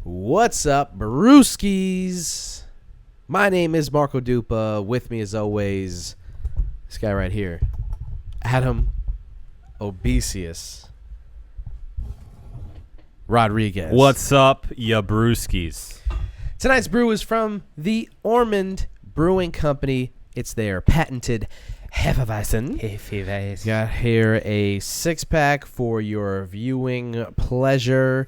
What's up, brewskis? My name is Marco Dupa. With me, as always, this guy right here, Adam Obesius Rodriguez. What's up, ya brewskis? Tonight's brew is from the Ormond Brewing Company. It's their patented Hefeweizen. Got here a 6-pack for your viewing pleasure.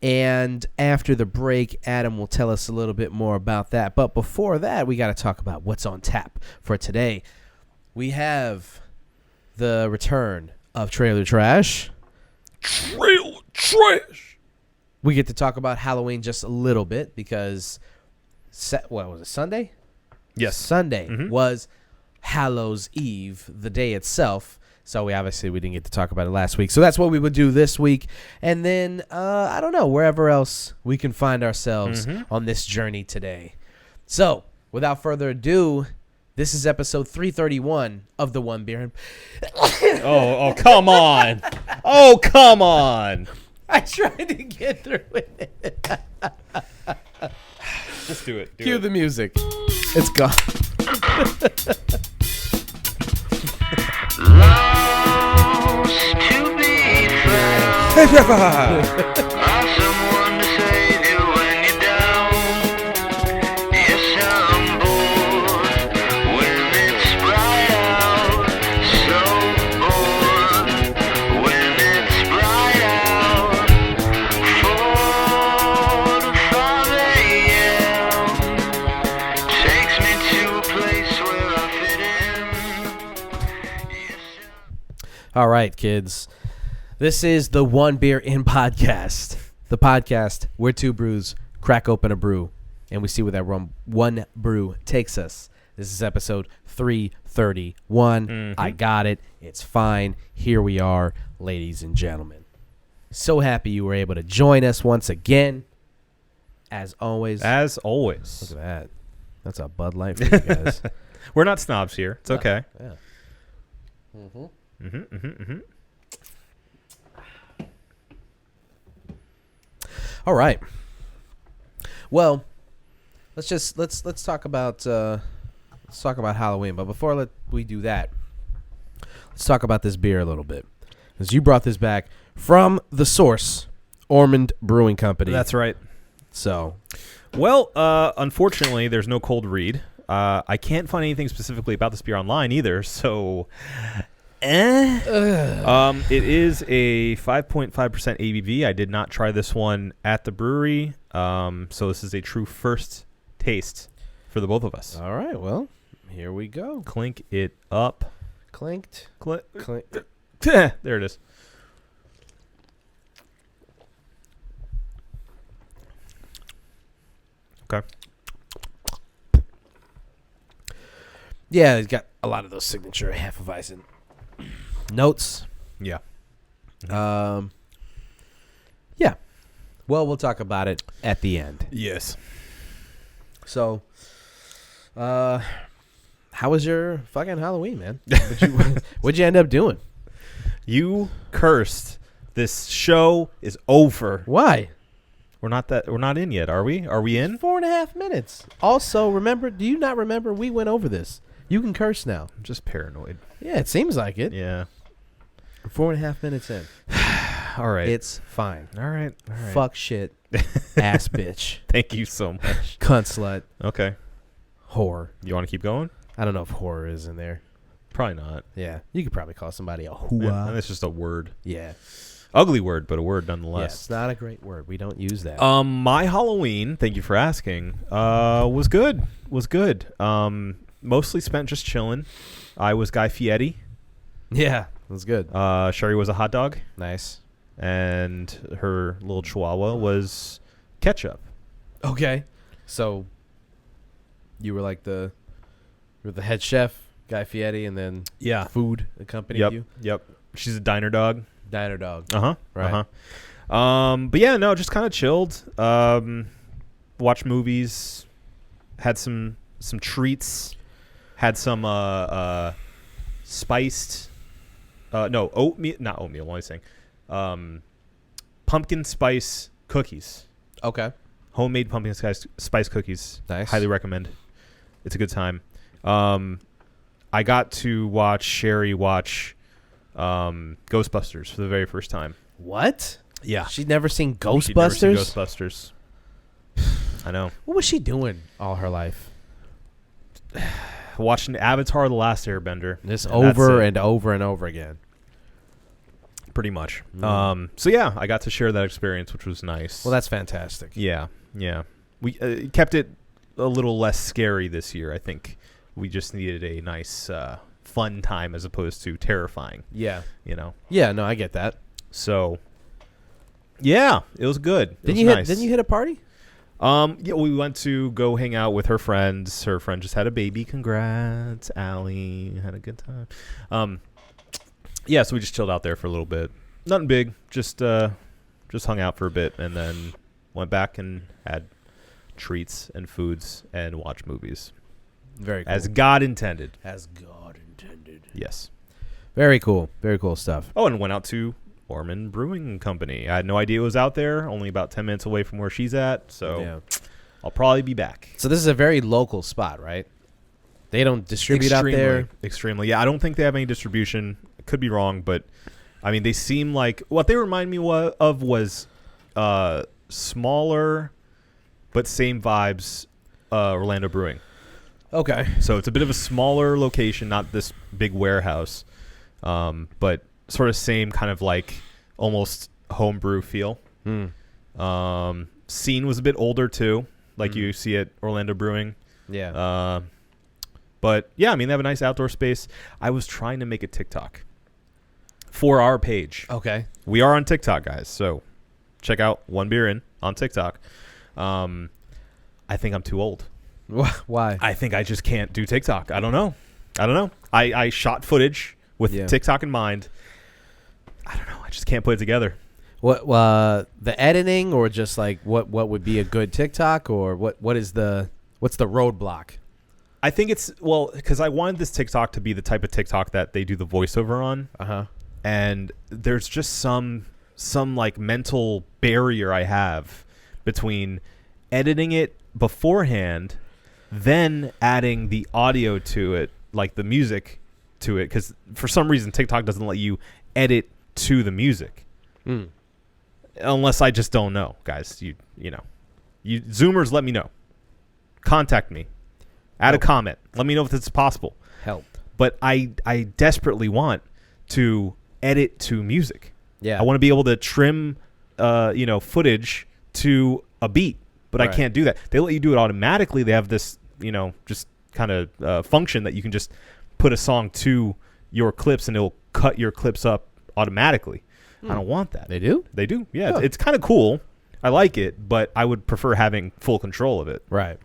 And after the break, Adam will tell us a little bit more about that. But before that, we got to talk about what's on tap for today. We have the return of Trailer Trash. Trailer Trash! We get to talk about Halloween just a little bit because, what was it, Sunday? Yes. Sunday was Hallows Eve, the day itself. So we didn't get to talk about it last week. So that's what we would do this week. And then, I don't know, wherever else we can find ourselves on this journey today. So, without further ado, this is episode 331 of the One Beer. Oh, come on. Oh, come on. I tried to get through it. Just do it. Cue the music. It's gone. Lost to be found. Someone to save you when you're down. Yes, I'm bored when it's bright out. So bored when it's bright out. 4 to 5 a.m. takes me to a place where I fit in. Yes, All right, kids. This is the One Beer In podcast. The podcast where two brews crack open a brew and we see where that one brew takes us. This is episode 331. I got it. It's fine. Here we are, ladies and gentlemen. So happy you were able to join us once again. As always. As always. Look at that. That's a Bud Light for you guys. We're not snobs here. It's okay. Yeah. All right. Well, let's talk about Halloween. But before we do that, let's talk about this beer a little bit, because you brought this back from the source, Ormond Brewing Company. That's right. So, well, unfortunately, there's no cold read. I can't find anything specifically about this beer online either, so... It is a 5.5% ABV. I did not try this one at the brewery, so this is a true first taste for the both of us. all right. Well, here we go. Clink it up. Clinked. Clink. Clink. There it is. Okay. Yeah, it's got a lot of those signature Hefeweizen notes. Yeah. Yeah. Well, we'll talk about it at the end. Yes. So, how was your fucking Halloween, man? What'd you end up doing? You cursed. This show is over. Why? We're not in yet, are we? Are we in? 4.5 minutes. Also, do you not remember we went over this? You can curse now. I'm just paranoid. Yeah, it seems like it. Yeah. 4.5 minutes in. All right. It's fine. All right. Fuck shit. Ass bitch. Thank you so much. Cunt slut. Okay. Whore. You want to keep going? I don't know if whore is in there. Probably not. Yeah. You could probably call somebody a Yeah, hooah. that's just a word. Yeah. Ugly word, but a word Yeah, nonetheless. it's not a great word. We don't use that. My Halloween, thank you for asking, was good. Mostly spent just chilling. I was Guy Fieri. Yeah, it was good. Sherry was a hot dog. Nice. And her little chihuahua was ketchup. Okay. So you were like the head chef, Guy Fieri, and then Yeah. food accompanied you? Yep. She's a diner dog. Diner dog. Uh-huh. Right. Uh-huh. But yeah, no, just kind of chilled. Watched movies. Had some treats. Had some spiced oatmeal, not oatmeal, what am I saying? Pumpkin spice cookies. Okay. Homemade pumpkin spice cookies. Nice. Highly recommend. It's a good time. I got to watch Sherry watch Ghostbusters for the very first time. What? Yeah. She'd never seen She'd never seen Ghostbusters? Ghostbusters. I know. What was she doing all her life? Watching Avatar: The Last Airbender. Just And over that's it. and over and over again. Pretty much. Mm. So yeah, I got to share that experience, which was nice. Well, that's fantastic. Yeah. We kept it a little less scary this year. I think we just needed a nice, fun time as opposed to terrifying. Yeah. Yeah, No, I get that. So, yeah, it was good. Didn't you hit a party? Yeah, we went to go hang out with her friends. Her friend just had a baby. Congrats, Allie. Had a good time. Yeah, so we just chilled out there for a little bit. Nothing big. Just hung out for a bit and then went back and had treats and foods and watched movies. Very cool. As God intended. As God intended. Yes. Very cool. Very cool stuff. Oh, and went out to Ormond Brewing Company. I had no idea it was out there. Only about 10 minutes away from where she's at. So Yeah. I'll probably be back. So this is a very local spot, right? They don't distribute out there. Extremely. Yeah, I don't think they have any distribution. I could be wrong, but I mean, they seem like what they remind me of was smaller, but same vibes. Orlando Brewing. Okay. So it's a bit of a smaller location, not this big warehouse, but sort of same kind of like almost homebrew feel. Scene was a bit older too, like you see at Orlando Brewing. Yeah. But yeah, I mean, they have a nice outdoor space. I was trying to make a TikTok for our page. Okay. We are on TikTok, guys. So check out One Beer In on TikTok. I think I'm too old. Why? I think I just can't do TikTok. I don't know. I shot footage with TikTok in mind. I don't know. I just can't put it together. What the editing, or just like what would be a good TikTok, or what's the roadblock? I think it's because I wanted this TikTok to be the type of TikTok that they do the voiceover on. And there's just some like mental barrier I have between editing it beforehand, then adding the audio to it, like the music to it, because for some reason TikTok doesn't let you edit to the music. Unless I just don't know, guys. You Zoomers, let me know. Contact me. Add a comment. Let me know if this is possible. Help. But I desperately want to edit to music. Yeah. I want to be able to trim footage to a beat, but Right. I can't do that. They let you do it automatically. They have this, just kind of function that you can just put a song to your clips and it'll cut your clips up automatically. I don't want that. They do? They do. Yeah. Huh. It's kind of cool. I like it, but I would prefer having full control of it. Right.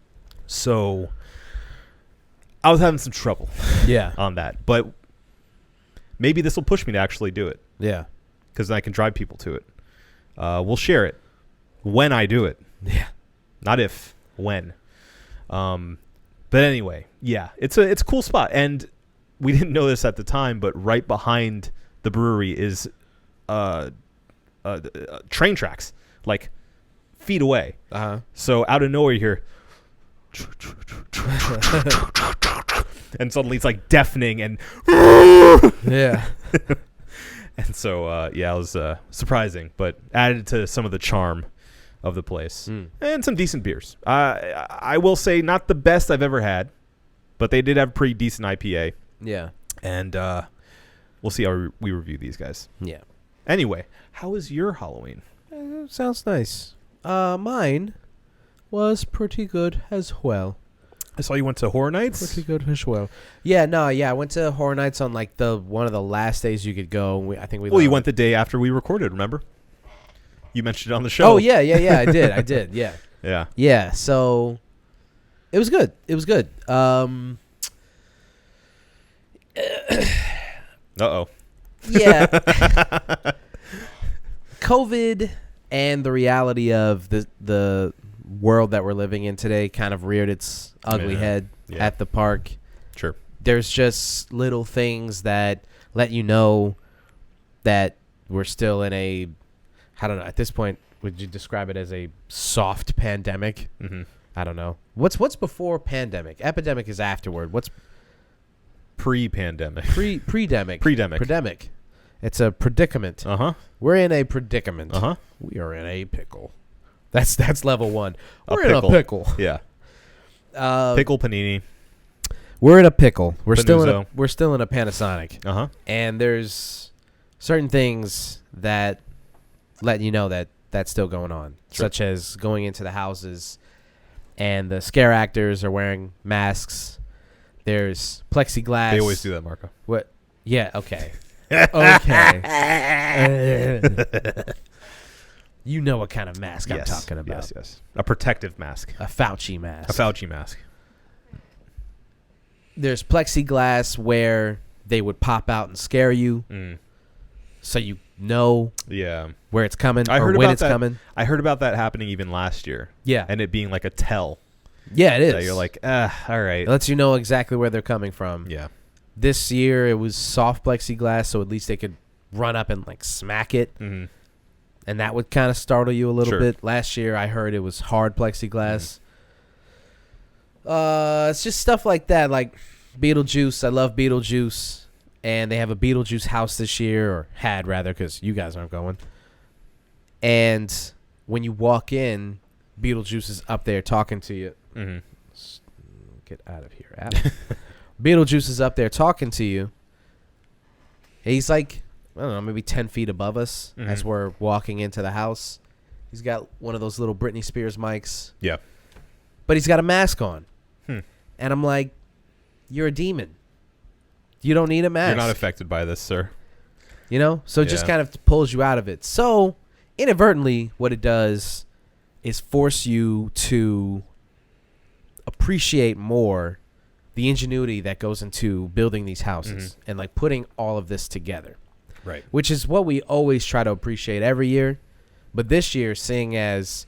So I was having some trouble Yeah. on that, but maybe this will push me to actually do it Yeah. because I can drive people to it. We'll share it when I do it. Yeah. Not if, when. But anyway, yeah, it's a cool spot, and we didn't know this at the time, but right behind the brewery is train tracks, like feet away. So out of nowhere you hear and suddenly it's like deafening and Yeah. and so it was surprising, but added to some of the charm of the place. And some decent beers. I will say not the best I've ever had, but they did have a pretty decent IPA. Yeah. And we'll see how we review these guys. Yeah. Anyway, how was your Halloween? Sounds nice. Mine was pretty good as well. I saw you went to Horror Nights. Pretty good as well. Yeah, no, yeah. I went to Horror Nights on like one of the last days you could go. I think we. Well, you went the day after we recorded. Remember? You mentioned it on the show. Oh yeah. I did. Yeah. Yeah. Yeah. So it was good. Uh-oh. Yeah. COVID and the reality of the world that we're living in today kind of reared its ugly head at the park. Sure. There's just little things that let you know that we're still in I don't know, at this point, would you describe it as a soft pandemic? Mm-hmm. I don't know. What's before pandemic? Epidemic is afterward. What's pre-pandemic? Pre-demic. Pre-demic. Predemic. It's a predicament. Uh-huh. We're in a predicament. Uh-huh. We are in a pickle. That's level 1. We're in a pickle. Yeah. Pickle panini. We're in a pickle. We're Panuzzo. still in a Panasonic. Uh-huh. And there's certain things that let you know that that's still going on, Sure. such as going into the houses and the scare actors are wearing masks. There's plexiglass. They always do that, Marco. What? Yeah, okay. Okay. You know what kind of mask I'm talking about. Yes. A protective mask. A Fauci mask. A Fauci mask. There's plexiglass where they would pop out and scare you, so you know where it's coming I or heard when about it's that. coming. I heard about that happening even last year. Yeah. And it being like a tell. Yeah, it is. That you're like, all right. It lets you know exactly where they're coming from. Yeah. This year it was soft plexiglass, so at least they could run up and like smack it, Mm-hmm. and that would kind of startle you a little Sure. bit. Last year I heard it was hard plexiglass. It's just stuff like that, like Beetlejuice. I love Beetlejuice, and they have a Beetlejuice house this year, or had rather, because you guys aren't going. And when you walk in, Beetlejuice is up there talking to you. Mm-hmm. Get out of here, Adam. Beetlejuice is up there talking to you. He's like, I don't know, maybe 10 feet above us as we're walking into the house. He's got one of those little Britney Spears mics. Yeah. But he's got a mask on. Hmm. And I'm like, you're a demon. You don't need a mask. You're not affected by this, sir. You know? So it just Yeah. kind of pulls you out of it. So, inadvertently, what it does is force you to appreciate more the ingenuity that goes into building these houses and like putting all of this together. Right. Which is what we always try to appreciate every year. But this year, seeing as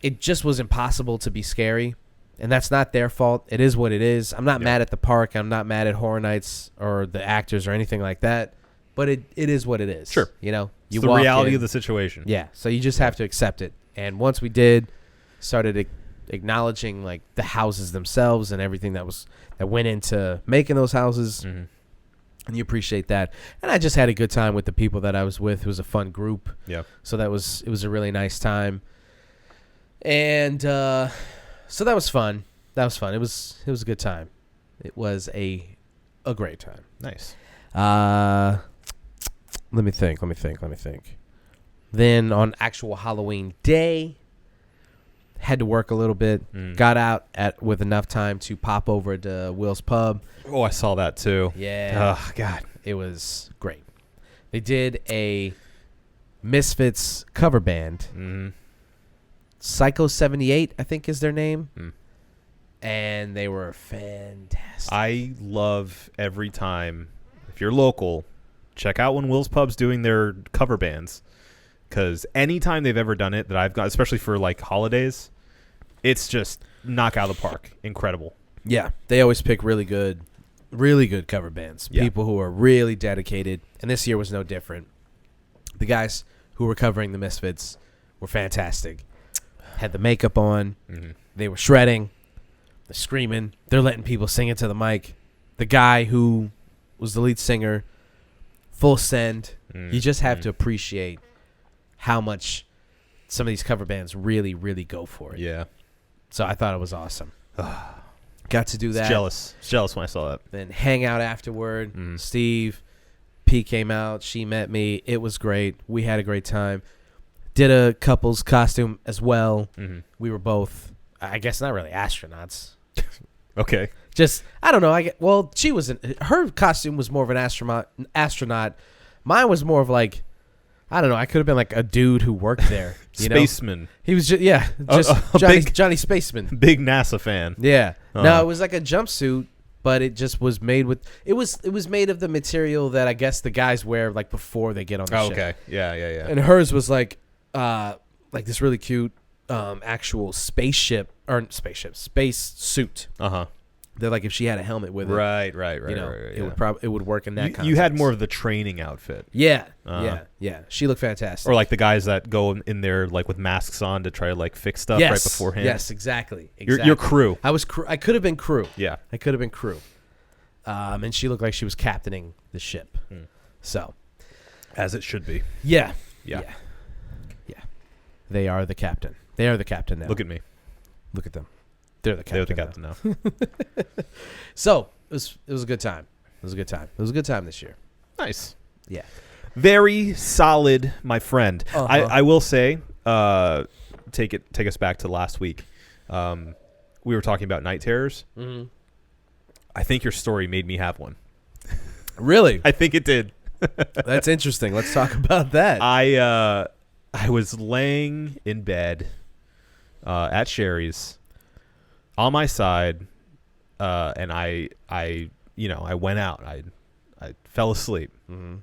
it just was impossible to be scary, and that's not their fault. It is what it is. I'm not mad at the park. I'm not mad at Horror Nights or the actors or anything like that. But it is what it is. Sure. You know? It's the reality of the situation. Yeah. So you just have to accept it. And once we did, started acknowledging like the houses themselves and everything that went into making those houses. Mm-hmm. And you appreciate that. And I just had a good time with the people that I was with. It was a fun group. Yeah. So it was a really nice time. And so that was fun. It was a good time. It was a great time. Nice. Let me think. Then on actual Halloween day, had to work a little bit. Got out with enough time to pop over to Will's Pub. Oh, I saw that too. Yeah. Oh, God. It was great. They did a Misfits cover band. Mm-hmm. Psycho 78, I think is their name. And they were fantastic. I love every time, if you're local, check out when Will's Pub's doing their cover bands. Because anytime they've ever done it that I've got, especially for like holidays, it's just knock out of the park. Incredible. Yeah, they always pick really good cover bands. Yeah. People who are really dedicated. And this year was no different. The guys who were covering the Misfits were fantastic. Had the makeup on. Mm-hmm. They were shredding. They're screaming. They're letting people sing into the mic. The guy who was the lead singer, full send. You just have to appreciate how much some of these cover bands really, really go for it. Yeah. So I thought it was awesome. Got to do that. Jealous when I saw that. Then hang out afterward. Steve, P came out. She met me. It was great. We had a great time. Did a couple's costume as well. We were both, I guess, not really astronauts. Okay. Just, I don't know. Well, she wasn't. Her costume was more of an astronaut. Mine was more of like, I don't know. I could have been like a dude who worked there. You Spaceman. know? He was just, yeah, just Johnny Spaceman. Big NASA fan. Yeah. No, it was like a jumpsuit, but it just was made with. It was made of the material that I guess the guys wear like before they get on the ship. Okay. Yeah. And hers was like this really cute actual space suit. Uh-huh. They're like if she had a helmet with it, right. you know, right, it would probably it would work in that. You had context. more of the training outfit. Yeah, Uh-huh. yeah. She looked fantastic. Or like the guys that go in there like with masks on to try to like fix stuff right beforehand. Yes, exactly. Your crew. I was. I could have been crew. Yeah. I could have been crew. And she looked like she was captaining the ship. So, As it should be. yeah. Yeah. They are the captain. They are the captain now. Look at me. Look at them. They're the captain. They're the captain now. So it was a good time. It was a good time. It was a good time this year. Nice. Yeah. Very solid, my friend. Uh-huh. I will say, take us back to last week. We were talking about night terrors. Mm-hmm. I think your story made me have one. Really? I think it did. That's interesting. Let's talk about that. I was laying in bed at Sherry's on my side, and I went out. I fell asleep. Mm-hmm.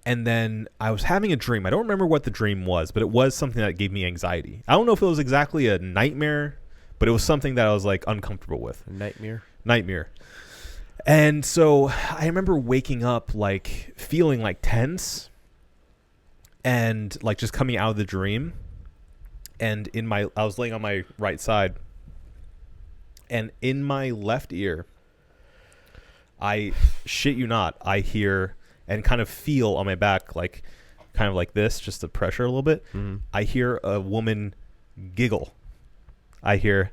And then I was having a dream. I don't remember what the dream was, but it was something that gave me anxiety. I don't know if it was exactly a nightmare, but it was something that I was like uncomfortable with. Nightmare. And so I remember waking up like feeling like tense and like just coming out of the dream. And I was laying on my right side, and in my left ear, I shit you not, I hear and kind of feel on my back, like kind of like this, just the pressure a little bit. Mm-hmm. I hear a woman giggle. I hear,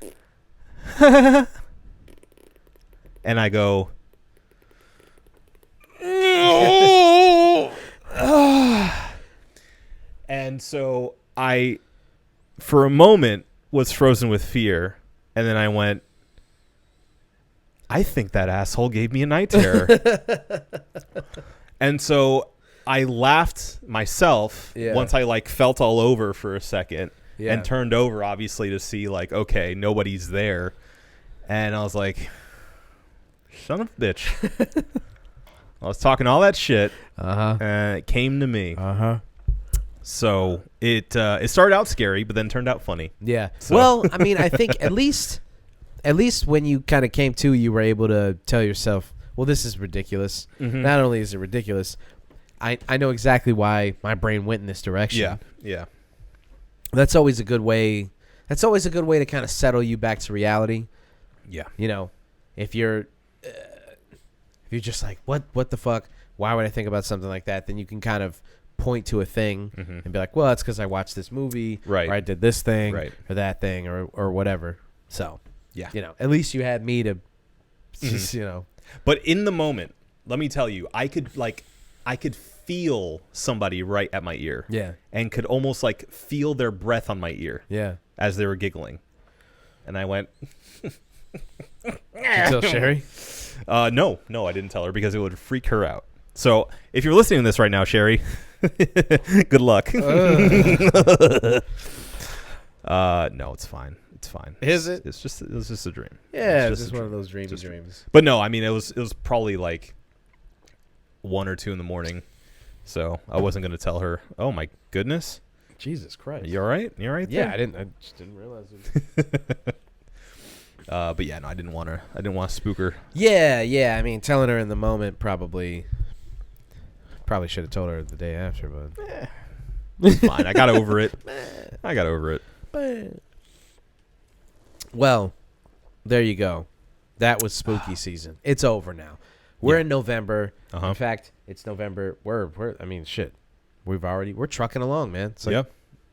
and I go, and so I, for a moment, was frozen with fear, and then I went, I think that asshole gave me a night terror. And so I laughed myself once I like felt all over for a second and turned over, obviously, to see like, okay, nobody's there. And I was like, son of a bitch. I was talking all that shit, and it came to me. So it started out scary, but then turned out funny. Yeah. So. Well, I mean, I think at least when you kind of came to, you were able to tell yourself, well, this is ridiculous. Mm-hmm. Not only is it ridiculous, I know exactly why my brain went in this direction. Yeah. That's always a good way. That's always a good way to kind of settle you back to reality. Yeah. You know, if you're just like, what the fuck? Why would I think about something like that? Then you can kind of point to a thing and be like, well, it's because I watched this movie, right? Or I did this thing, right? Or that thing, or whatever. So, yeah, you know, at least you had me to, just, you know. But in the moment, let me tell you, I could feel somebody right at my ear, and could almost like feel their breath on my ear, as they were giggling, and I went. Did you tell Sherry? No, I didn't tell her because it would freak her out. So if you're listening to this right now, Sherry, good luck. No, it's fine. It's fine. Is it? It was just a dream. Yeah, it's just one of those dreamy dreams. But no, I mean it was probably like 1 or 2 in the morning, so I wasn't gonna tell her. Oh my goodness, Jesus Christ! You all right? You all right? Yeah, there? I just didn't realize it. But yeah, no, I didn't want to spook her. Yeah. I mean, telling her in the moment probably should have told her the day after, but it's fine. I got over it. Well, there you go. That was spooky season. It's over now. We're in November. In fact, it's November. We're I mean, shit. We're trucking along, man. It's like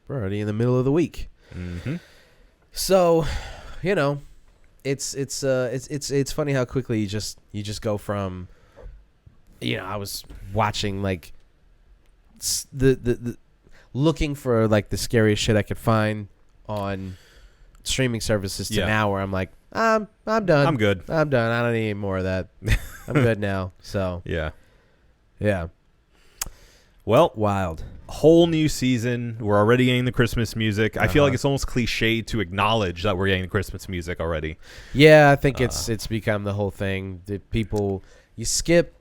we're already in the middle of the week. Mm-hmm. So, you know, it's funny how quickly you just go from, you know, I was watching like the looking for like the scariest shit I could find on streaming services to now where I'm like, I'm done. I'm good. I don't need any more of that. I'm good now. So yeah. Well, wild. Whole new season. We're already getting the Christmas music. I feel like it's almost cliche to acknowledge that we're getting the Christmas music already. Yeah, I think it's become the whole thing. You skip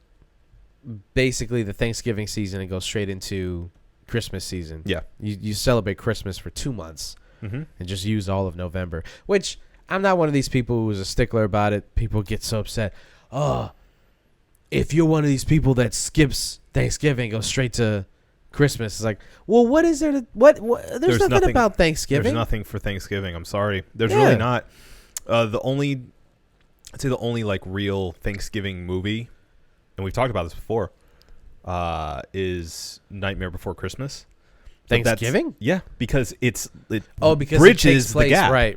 basically the Thanksgiving season and go straight into Christmas season. Yeah. You celebrate Christmas for 2 months and just use all of November, which I'm not one of these people who's a stickler about it. People get so upset. Oh, if you're one of these people that skips Thanksgiving, goes straight to Christmas, it's like, well, what is there to what there's nothing about Thanksgiving. There's nothing for Thanksgiving. I'm sorry. There's Yeah. really not. I'd say the only like real Thanksgiving movie, and we've talked about this before, is Nightmare Before Christmas. But Thanksgiving? Yeah, because it because bridges it takes the place. gap. Right.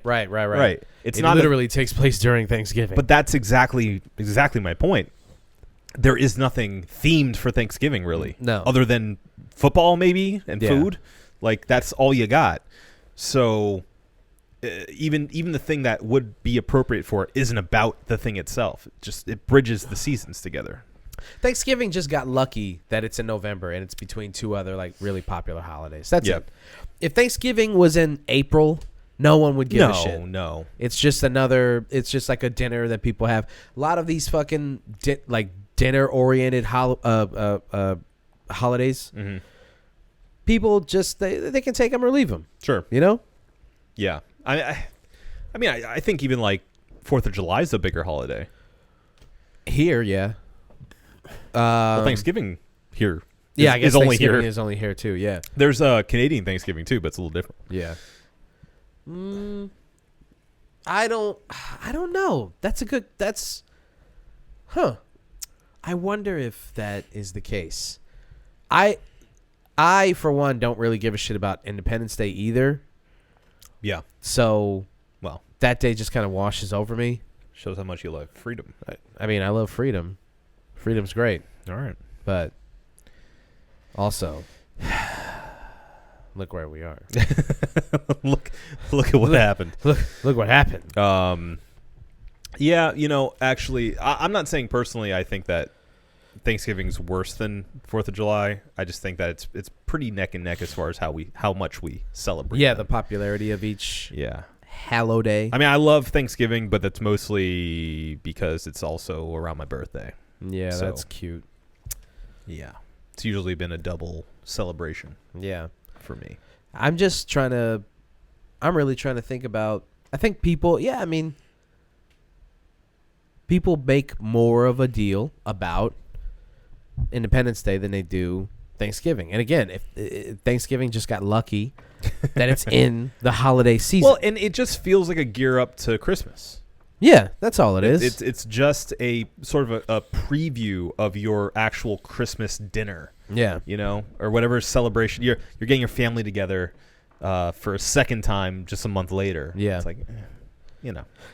It's It not literally takes place during Thanksgiving. but that's exactly my point. There is nothing themed for Thanksgiving really. No. Other than football maybe and Yeah. food. Like that's all you got. So even the thing that would be appropriate for it isn't about the thing itself. It bridges the seasons together. Thanksgiving just got lucky that it's in November and it's between two other like really popular holidays. That's Yeah. it. If Thanksgiving was in April, no one would give a shit. No. It's just it's just like a dinner that people have. A lot of these fucking dinner oriented holidays. Mm-hmm. People just they can take them or leave them. Sure. You know? Yeah. I mean I think even like 4th of July is a bigger holiday. Here, yeah. Well, Thanksgiving here I guess is only Thanksgiving here. is only here too, yeah. There's a Canadian Thanksgiving too, but it's a little different. Yeah. I don't know. I wonder if that is the case. I for one don't really give a shit about Independence Day either. Yeah. So, Well, that day just kind of washes over me. shows how much you love freedom. I mean, I love freedom. Freedom's great, All right. but also look where we are. look at what happened. Look what happened. Yeah, actually, I'm not saying personally I think that Thanksgiving's worse than 4th of July. I just think that it's pretty neck and neck as far as how much we celebrate. Yeah, them. the popularity of each Yeah. Hallow Day. I mean, I love Thanksgiving, but that's mostly because it's also around my birthday. Yeah, So- that's cute. Yeah. It's usually been a double celebration Yeah. for me. I'm really trying to think about, I think people make more of a deal about Independence Day than they do Thanksgiving. And again, if Thanksgiving just got lucky that it's in the holiday season. Well, and it just feels like a gear up to Christmas. Yeah, that's all it is. It's just a sort of a preview of your actual Christmas dinner. Yeah. Or whatever celebration you're getting your family together for a second time just a month later. Yeah. It's like,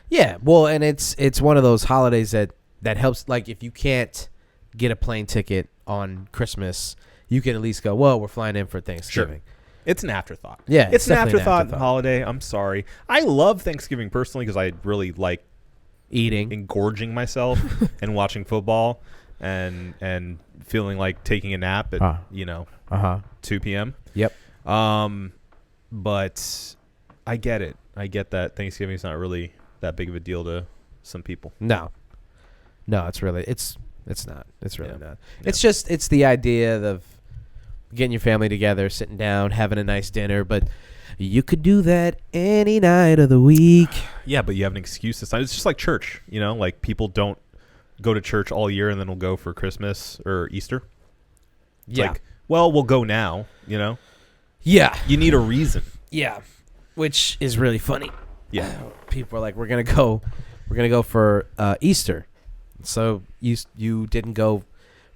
Yeah, well, and it's one of those holidays that helps. Like, if you can't get a plane ticket on Christmas, you can at least go, well, we're flying in for Thanksgiving. It's an afterthought. Yeah, it's an definitely afterthought holiday. I'm sorry. I love Thanksgiving personally because I really like Eating. engorging myself and watching football and feeling like taking a nap at 2 p.m. Yep. But I get it. I get that Thanksgiving is not really that big of a deal to some people. No, it's really it's not. It's really not. Yeah. It's the idea of getting your family together, sitting down, having a nice dinner, but you could do that any night of the week. Yeah, but you have an excuse this time. It's just like church, like people don't go to church all year and then will go for Christmas or Easter. It's Yeah. like, well, we'll go now, Yeah. You need a reason. Yeah. Which is really funny. Yeah. People are like, we're gonna go for Easter. So you didn't go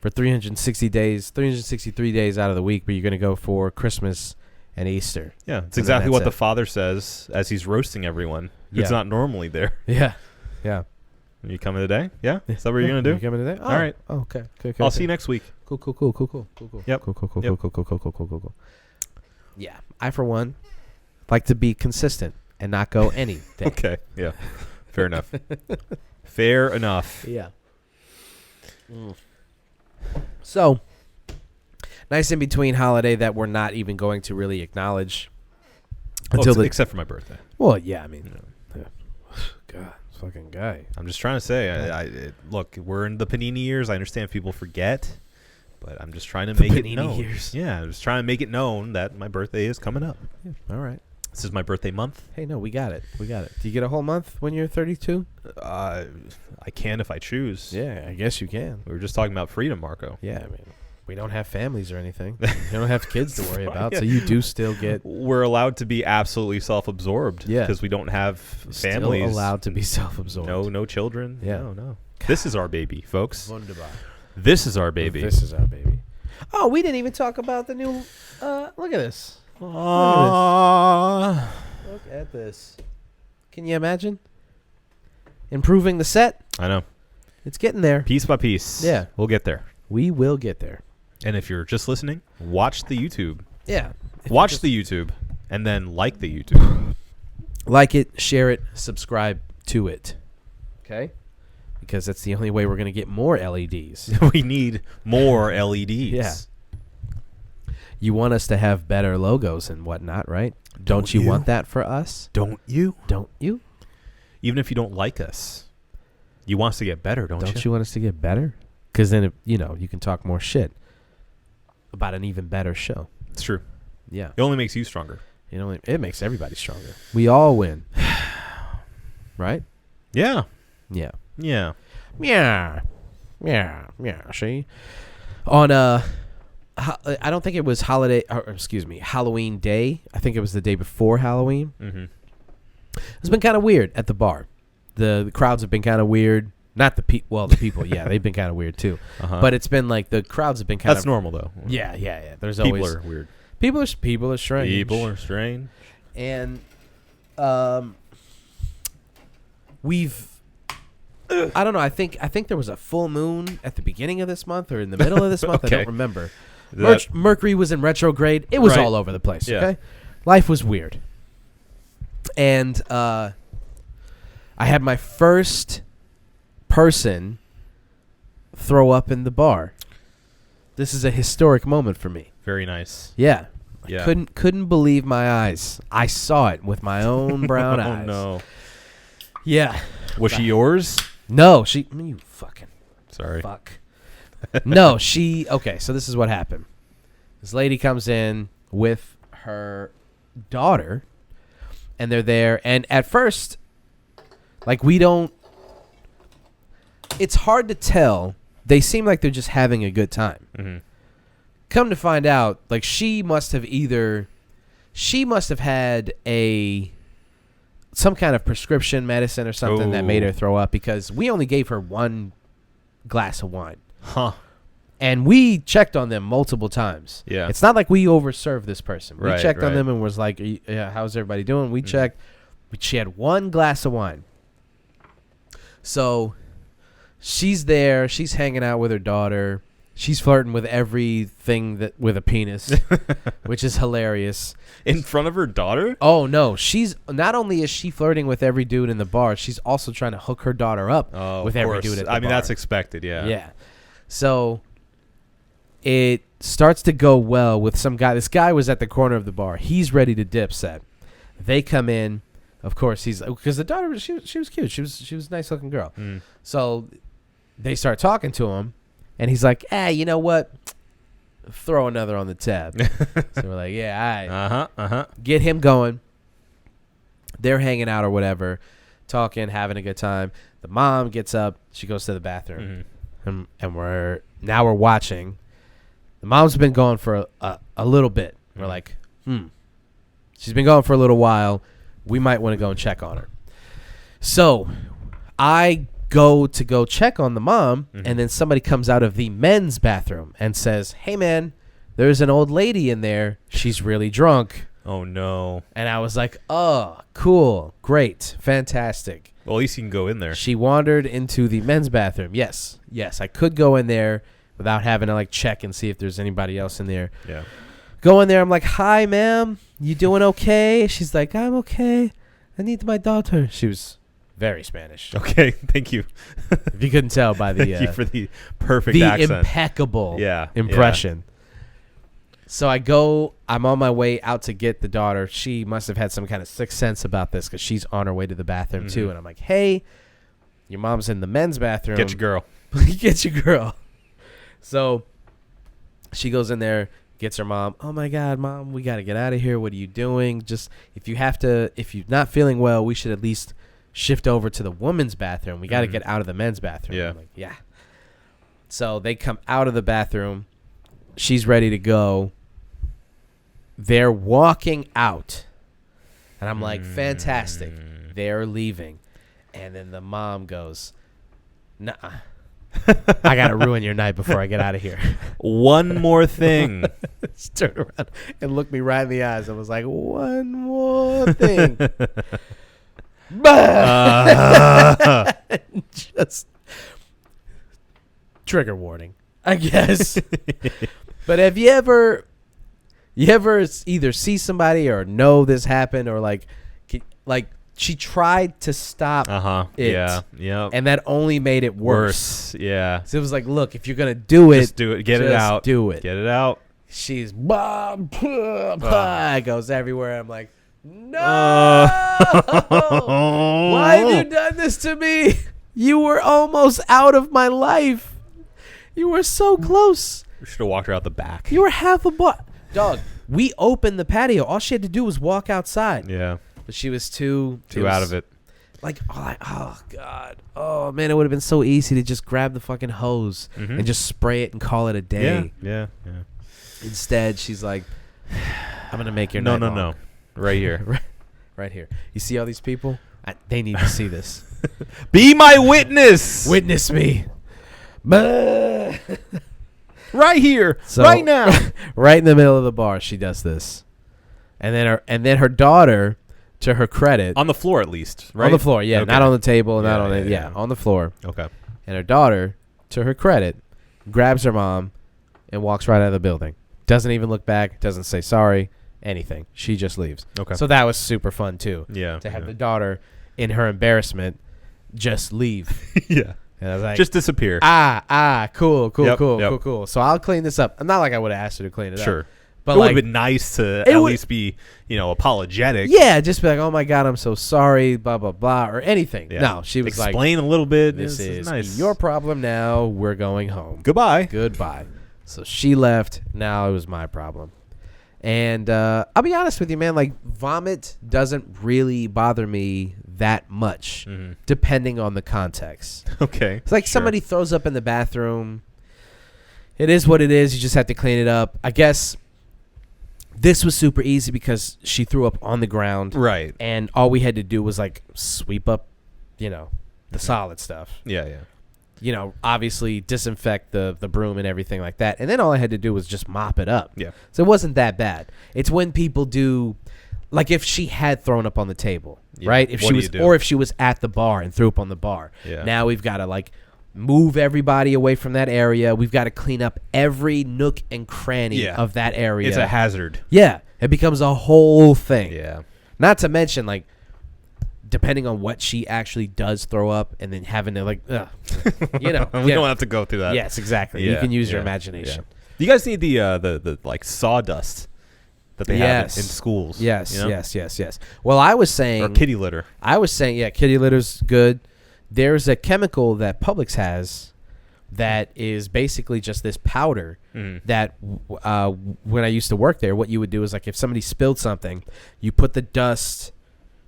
for 363 days out of the week, but you're gonna go for Christmas and Easter. Yeah, it's And exactly then what that's the it. father says as he's roasting everyone who's Yeah. not normally there. Yeah. Yeah. Are you coming today? Yeah? Is that what you're going to You do? coming today? Oh, All right. Oh, okay. I'll see you next week. Cool. Yep. Cool. Yeah. I, for one, like to be consistent and not go any day. Okay. Yeah. Fair enough. Fair enough. Yeah. So, nice in between holiday that we're not even going to really acknowledge Except for my birthday. Well, yeah, I mean, God, fucking guy. I'm just trying to say, look, we're in the Panini years. I understand people forget, but I'm just trying to make it Panini known. years. Yeah, I'm just trying to make it known that my birthday is coming up. Yeah, all right. This is my birthday month. Hey, no, we got it. We got it. Do you get a whole month when you're 32? I can if I choose. Yeah, I guess you can. We were just talking about freedom, Marco. Yeah, I mean, we don't have families or anything. You don't have kids to worry about, Yeah. so you do still get... We're allowed to be absolutely self-absorbed. Yeah. Because we don't have families. Still allowed to be self-absorbed. No children. Yeah. No. This is our baby, folks. Wunderbar. This is our baby. This is our baby. Oh, we didn't even talk about the new... look at this. Aww. Look at this. Can you imagine? Improving the set. I know. It's getting there. Piece by piece. Yeah. We'll get there. We will get there. And if you're just listening, watch the YouTube. Yeah. Watch the YouTube. And then like the YouTube. Like it, share it, subscribe to it. Okay? Because that's the only way we're going to get more LEDs. We need more LEDs. Yeah. You want us to have better logos and whatnot, right? Don't you want that for us? Don't you? Don't you? Even if you don't like us, you want us to get better, don't you? Don't you want us to get better? Because then, you can talk more shit about an even better show. It's true. Yeah. It only makes you stronger. It makes everybody stronger. We all win. Right? Yeah. Yeah. Yeah. Yeah. Yeah. Yeah. See? On, I don't think it was Halloween day. I think it was the day before Halloween. Mm-hmm. It's been kind of weird at the bar. The crowds have been kind of weird. Not the people. The people, yeah, they've been kind of weird too. Uh-huh. But it's been like the crowds have been kind of. That's normal though. Yeah. There's People always are weird. people are strange. People are strange. And we've. I don't know. I think there was a full moon at the beginning of this month or in the middle of this month. Okay. I don't remember. That- Mercury was in retrograde. It was Right. all over the place. Yeah. Okay, life was weird. And I had my first person throw up in the bar. This is a historic moment for me. Very nice. Yeah. Yeah. I couldn't believe my eyes. I saw it with my own brown eyes. Oh no. Yeah. Was she yours? No, you fucking Sorry. fuck. No, okay, so this is what happened. This lady comes in with her daughter, and they're there, and at first, like, it's hard to tell. They seem like they're just having a good time. Mm-hmm. Come to find out, like, she must have had some kind of prescription medicine or something that made her throw up, because we only gave her one glass of wine. Huh. And we checked on them multiple times. Yeah. It's not like we overserved this person. We Right, checked on right. them and was like, how's everybody doing? We checked. But she had one glass of wine. So she's there. She's hanging out with her daughter. She's flirting with everything with a penis, which is hilarious. In front of her daughter? Oh, no. Not only is she flirting with every dude in the bar, she's also trying to hook her daughter up with every dude at the bar. I mean, that's expected, yeah. Yeah. So it starts to go well with some guy. This guy was at the corner of the bar. He's ready to dip set. They come in. Of course, because the daughter, she was cute. She was a nice looking girl. Mm. So they start talking to him, and he's like, you know what? Throw another on the tab. So we're like, yeah, all right. Get him going. They're hanging out or whatever, talking, having a good time. The mom gets up. She goes to the bathroom. Mm-hmm. And we're watching. The mom's been gone for a little bit. We're like, she's been gone for a little while. We might want to go and check on her. So I go check on the mom, and then somebody comes out of the men's bathroom and says, hey, man, there's an old lady in there. She's really drunk. Oh, no. And I was like, oh, cool, great, fantastic. Well, at least you can go in there. She wandered into the men's bathroom. Yes, I could go in there without having to, like, check and see if there's anybody else in there. Yeah. Go in there. I'm like, hi, ma'am. You doing okay? She's like, I'm okay. I need my daughter. She was very Spanish. Okay, thank you. If you couldn't tell by the Thank you for the perfect accent. impeccable Yeah, impression. So I'm on my way out to get the daughter. She must have had some kind of sixth sense about this because she's on her way to the bathroom too. And I'm like, hey, your mom's in the men's bathroom. Get your girl. Get your girl. So she goes in there, Gets her mom. Oh my God, Mom, we got to get out of here. What are you doing? Just if you're not feeling well, we should at least shift over to the women's bathroom. We got to get out of the men's bathroom. Yeah. I'm like, yeah. So they come out of the bathroom. She's ready to go. They're walking out. And I'm like, fantastic. They're leaving. And then the mom goes, nuh-uh. I got to ruin your night before I get out of here. One more thing. Just turned around and looked me right in the eyes. I was like, one more thing. Just trigger warning, I guess. But have you ever either see somebody or know this happened or like she tried to stop it. Yeah. Yep. And that only made it worse. Yeah. So it was like, look, if you're going to do it. Just do it. Get it out. Do it. Get it out. She's goes everywhere. I'm like, no. Why have you done this to me? You were almost out of my life. You were so close. We should have walked her out the back. You were half a block. Dog, we opened the patio. All she had to do was walk outside. Yeah. But she was too out of it. Like, oh, God. Oh, man, it would have been so easy to just grab the fucking hose and just spray it and call it a day. Yeah. Instead, she's like, I'm going to make your night long. No. Right here. Right here. You see all these people? They need to see this. Be my witness. Witness me. Right here. So, right now. Right in the middle of the bar, she does this. And then her daughter, to her credit, on the floor at least, right? On the floor, yeah, okay. Not on the table, not on it, yeah, on the floor. Okay. And her daughter, to her credit, grabs her mom and walks right out of the building. Doesn't even look back, doesn't say sorry, anything. She just leaves. Okay. So that was super fun too. Yeah. To have the daughter, in her embarrassment, just leave. Yeah. And I was like, just disappear. Cool. So I'll clean this up. Not like I would have asked her to clean it up. Sure. But it would like, have been nice to at least be, apologetic. Yeah, just be like, oh my God, I'm so sorry, blah, blah, blah, or anything. Yeah. No, she was explain a little bit. This is nice. Your problem now. We're going home. Goodbye. So she left. Now it was my problem. And I'll be honest with you, man. Like, vomit doesn't really bother me that much, depending on the context. Okay. It's like somebody throws up in the bathroom. It is what it is. You just have to clean it up. I guess this was super easy because she threw up on the ground. Right. And all we had to do was, like, sweep up, the solid stuff. Yeah. Obviously disinfect the broom and everything like that. And then all I had to do was just mop it up. Yeah. So it wasn't that bad. It's when people do, like if she had thrown up on the table, right? If she was, or if she was at the bar and threw up on the bar. Yeah. Now we've got to like move everybody away from that area. We've got to clean up every nook and cranny of that area. It's a hazard. Yeah. It becomes a whole thing. Yeah. Not to mention like, depending on what she actually does throw up and then having to like, we don't have to go through that. Yes, exactly. You can use your imagination. Yeah. You guys need the like sawdust that they have in schools. Yes. Well, I was saying, or kitty litter. I was saying, kitty litter's good. There's a chemical that Publix has that is basically just this powder that when I used to work there, what you would do is like if somebody spilled something, you put the dust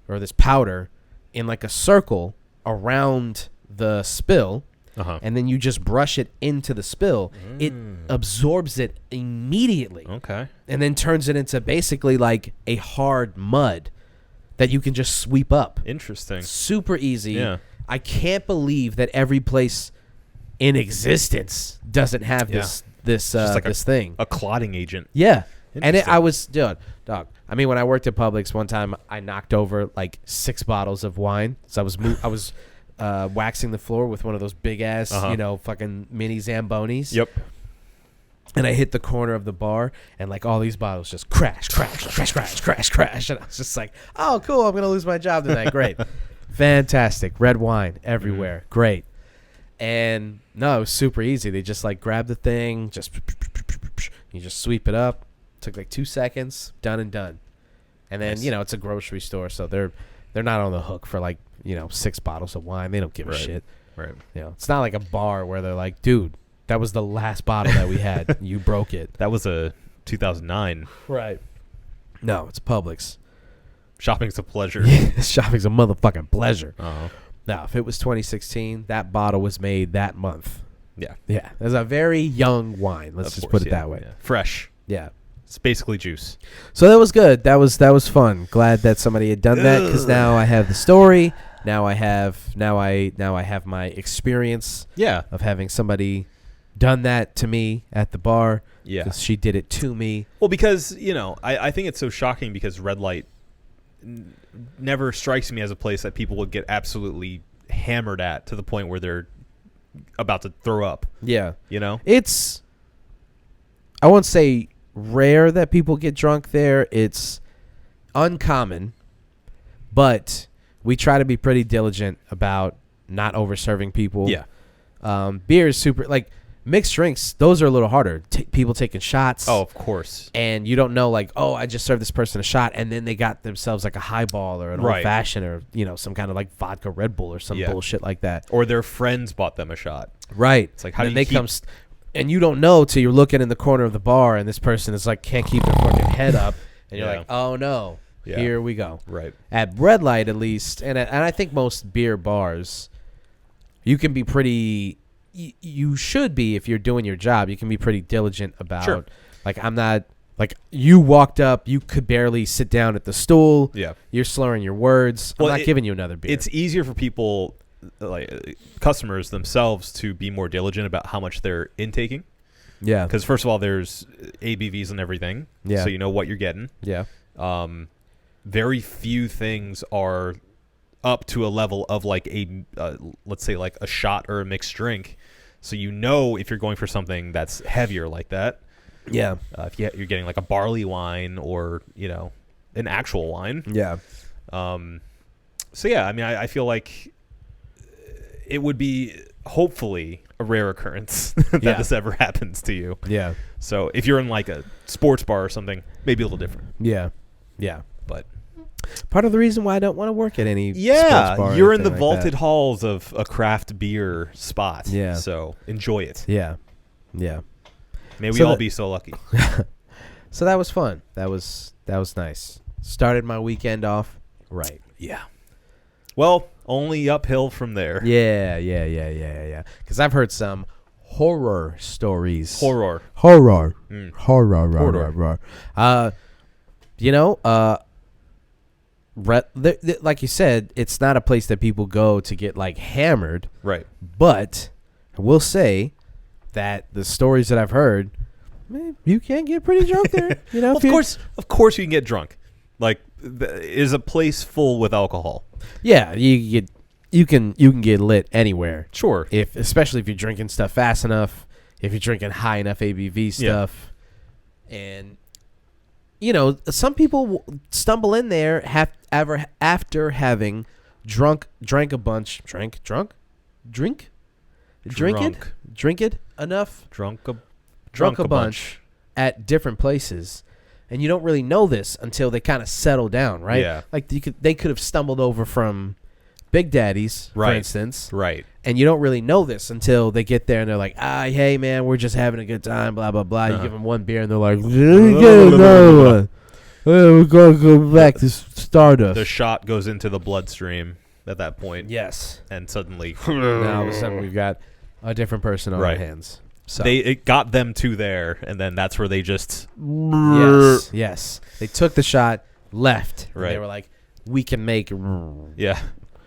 or this powder in like a circle around the spill, and then you just brush it into the spill. It absorbs it immediately. Okay. And then turns it into basically like a hard mud that you can just sweep up. Interesting. Super easy. Yeah. I can't believe that every place in existence doesn't have this thing. A clotting agent. Yeah. And I was, dog. I mean, when I worked at Publix, one time I knocked over like 6 bottles of wine. So I was waxing the floor with one of those big ass, fucking mini Zambonis. Yep. And I hit the corner of the bar, and like all these bottles just crash. And I was just like, oh, cool. I'm gonna lose my job tonight. Great, fantastic. Red wine everywhere. Great. And no, it was super easy. They just like grab the thing, you just sweep it up. Took like 2 seconds, done and done. And then it's a grocery store, so they're not on the hook for like 6 bottles of wine. They don't give a shit. Right. It's not like a bar where they're like, dude, that was the last bottle that we had. You broke it. That was a 2009. Right. No, it's Publix. Shopping's a pleasure. Shopping's a motherfucking pleasure. Uh-huh. Now, if it was 2016, that bottle was made that month. Yeah. Yeah. It's a very young wine. Let's just put it that way. Yeah. Fresh. Yeah. It's basically juice. So that was good. That was fun. Glad that somebody had done that, because now I have the story. Now I have my experience. Yeah. Of having somebody done that to me at the bar. Yeah. 'Cause she did it to me. Well, because I think it's so shocking because Red Light never strikes me as a place that people would get absolutely hammered at to the point where they're about to throw up. Yeah. It's, I won't say rare that people get drunk there. It's uncommon, but we try to be pretty diligent about not over serving people. Yeah. Beer is super, like, mixed drinks, those are a little harder. People taking shots. Oh, of course. And you don't know, like, oh, I just served this person a shot, and then they got themselves like a highball or an old fashioned or some kind of like vodka Red Bull or some bullshit like that. Or their friends bought them a shot. Right. It's like, how and do they you come and you don't know till you're looking in the corner of the bar and this person is like can't keep their fucking head up, and you're like, oh no, here we go. Right. At Red Light, at least, and I think most beer bars, you can be pretty. You should be, if you're doing your job, you can be pretty diligent about, like, I'm not, like, you walked up, you could barely sit down at the stool. Yeah. You're slurring your words. I'm not giving you another beer. It's easier for people, like customers themselves, to be more diligent about how much they're intaking. Yeah. Because, first of all, there's ABVs and everything. Yeah. So you know what you're getting. Yeah. Very few things are up to a level of like let's say like a shot or a mixed drink, so if you're going for something that's heavier like that. Yeah. If you're getting like a barley wine or an actual wine. Yeah. So yeah, I mean, I feel like it would be hopefully a rare occurrence that this ever happens to you. Yeah. So if you're in like a sports bar or something, maybe a little different. Yeah. Yeah. But part of the reason why I don't want to work at any sports bar. You're in the vaulted halls of a craft beer spot. Yeah. So enjoy it. Yeah. Yeah. May we all be so lucky. So that was fun. That was nice. Started my weekend off right. Yeah. Well, only uphill from there. Yeah. Because I've heard some horror stories. Horror. Like you said, it's not a place that people go to get like hammered. Right. But I will say that the stories that I've heard, you can get pretty drunk there. Well, of course you can get drunk. Like, is a place full with alcohol. Yeah, you can get lit anywhere. Sure. Especially if you're drinking stuff fast enough, if you're drinking high enough ABV stuff, and some people stumble in there after having drank a bunch a bunch at different places, and you don't really know this until they kind of settle down, right? Yeah. Like they could have stumbled over from Big Daddy's, for instance, right? And you don't really know this until they get there and they're like, hey man, we're just having a good time, blah blah blah. You give them one beer and they're like, we're gonna go back to Stardust. The shot goes into the bloodstream at that point. Yes. And suddenly, now all of a sudden we've got a different person on our hands. So it got them to there, and then that's where they just yes. They took the shot, left, and they were like, we can make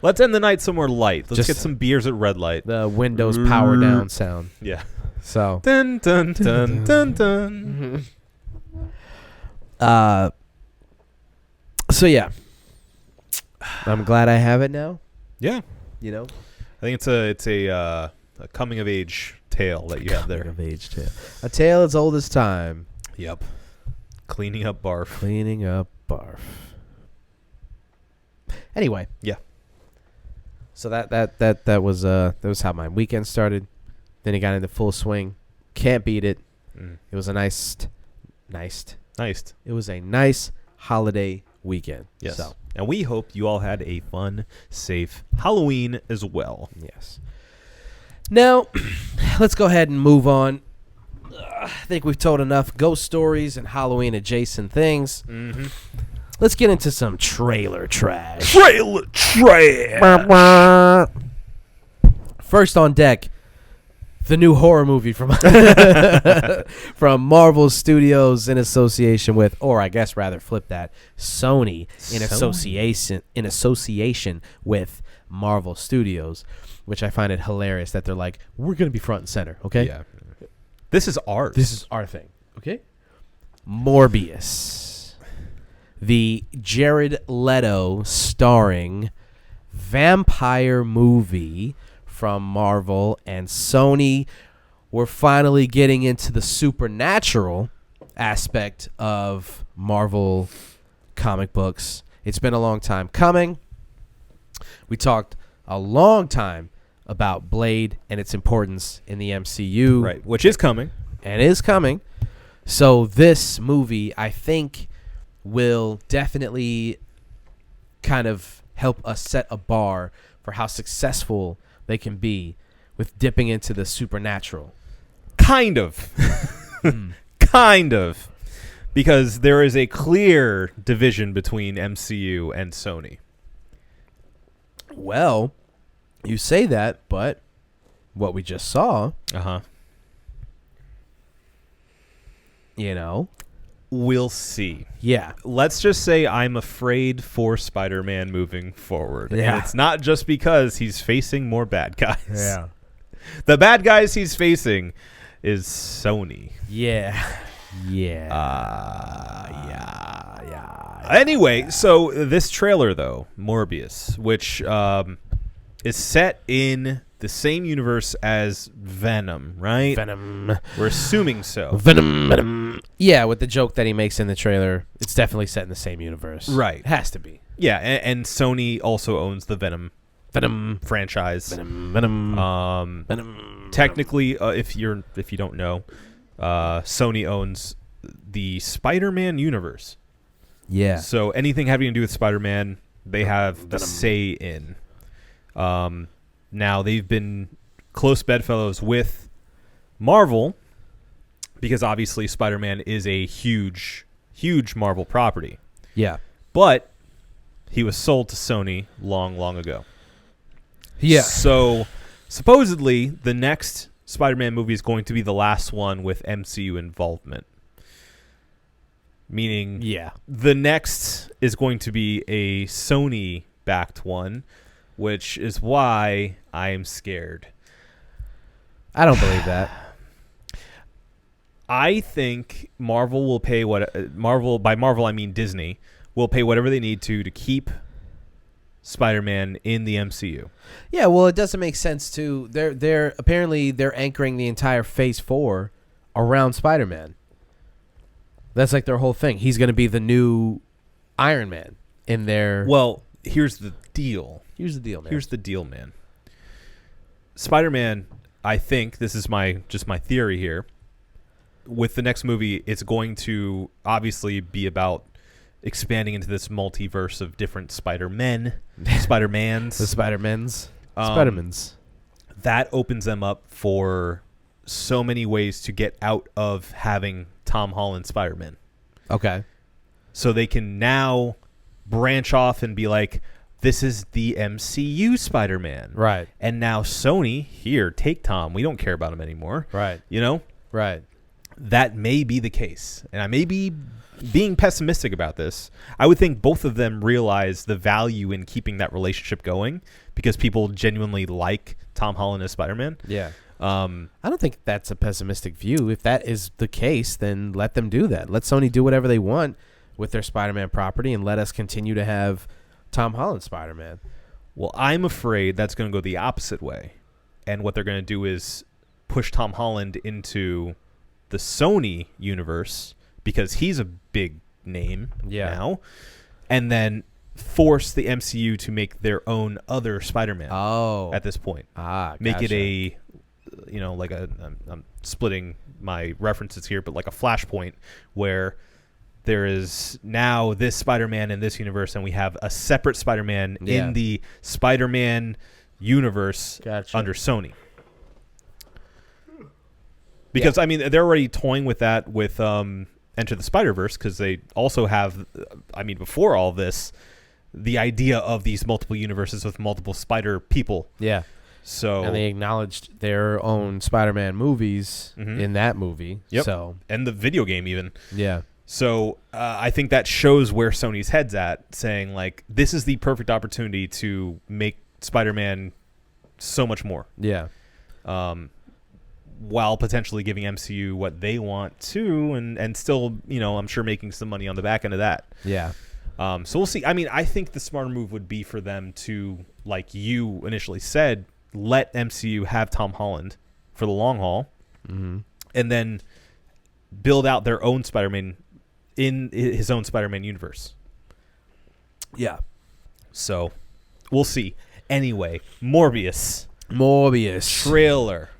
let's end the night somewhere light. Let's get some beers at Red Light. The Windows power down sound. Yeah. So dun dun dun dun dun. So yeah, I'm glad I have it now. Yeah. I think it's a coming of age tale that you have there. Coming of age tale. A tale as old as time. Yep. Cleaning up Barf. Anyway. Yeah. So that was how my weekend started. Then it got into full swing. Can't beat it. It was a nice. It was a nice holiday weekend. Yes. So. And we hope you all had a fun, safe Halloween as well. Yes. Now, let's go ahead and move on. I think we've told enough ghost stories and Halloween adjacent things. Mm-hmm. Let's get into some trailer trash. Trailer trash. First on deck, the new horror movie from from Marvel Studios in association with, or I guess rather flip that, Sony in association with Marvel Studios, which I find it hilarious that they're like, we're gonna be front and center, okay? Yeah. This is ours. This is our thing, okay? Morbius, the Jared Leto starring vampire movie from Marvel and Sony. We're finally getting into the supernatural aspect of Marvel comic books. It's been a long time coming. We talked a long time about Blade and its importance in the MCU. Right, which is coming. And is coming. So this movie, I think, will definitely kind of help us set a bar for how successful they can be with dipping into the supernatural. Kind of. Kind of. Because there is a clear division between MCU and Sony. Well, you say that, but what we just saw, you know, we'll see. Yeah. Let's just say I'm afraid for Spider-Man moving forward. Yeah. And it's not just because he's facing more bad guys. Yeah. The bad guys he's facing is Sony. Yeah. Yeah. Anyway, so this trailer, though, Morbius, which is set in the same universe as Venom, right? Venom. We're assuming so. Venom. Yeah, with the joke that he makes in the trailer, it's definitely set in the same universe. Right. It has to be. Yeah, and Sony also owns the Venom franchise. Venom. Technically, if you don't know, Sony owns the Spider-Man universe. Yeah. So anything having to do with Spider-Man, they have the say in. Now they've been close bedfellows with Marvel because obviously Spider-Man is a huge Marvel property. Yeah. But he was sold to Sony long ago. Yeah. So supposedly the next Spider-Man movie is going to be the last one with MCU involvement. Meaning the next is going to be a Sony-backed one, which is why I am scared. I don't believe that. I think Marvel will pay by Marvel I mean Disney will pay whatever they need to keep Spider-Man in the MCU. Yeah, well, it doesn't make sense to. They're apparently anchoring the entire Phase 4 around Spider-Man. That's like their whole thing. He's going to be the new Iron Man in their. Well, here's the deal. Here's the deal, man. Spider-Man, I think this is my theory here. With the next movie, it's going to obviously be about expanding into this multiverse of different Spider-Mans. The Spider-Mans. Spider-Mans. That opens them up for so many ways to get out of having Tom Holland Spider-Man. Okay. So they can now branch off and be like, this is the MCU Spider-Man. Right. And now Sony, here, take Tom. We don't care about him anymore. Right. You know? Right. That may be the case. And I may be being pessimistic about this. I would think both of them realize the value in keeping that relationship going because people genuinely like Tom Holland as Spider-Man. Yeah. I don't think that's a pessimistic view. If that is the case, then let them do that. Let Sony do whatever they want with their Spider-Man property and let us continue to have Tom Holland Spider-Man. Well, I'm afraid that's going to go the opposite way. And what they're going to do is push Tom Holland into the Sony universe because he's a big name now. And then force the MCU to make their own other Spider-Man at this point. Make it a... like I'm splitting my references here, but like a Flashpoint where there is now this Spider-Man in this universe and we have a separate Spider-Man in the Spider-Man universe under Sony. Because, I mean, they're already toying with that with Enter the Spider-Verse, because they also have, I mean, before all this, the idea of these multiple universes with multiple spider people. Yeah. So and they acknowledged their own Spider-Man movies in that movie. Yep. So and the video game even. Yeah. So I think that shows where Sony's head's at, saying, like, this is the perfect opportunity to make Spider-Man so much more. Yeah. While potentially giving MCU what they want to, and still, you know, I'm sure making some money on the back end of that. Yeah. So we'll see. I mean, I think the smarter move would be for them to, like you initially said, let MCU have Tom Holland for the long haul, and then build out their own Spider-Man in his own Spider-Man universe. Yeah. So we'll see. Anyway, Morbius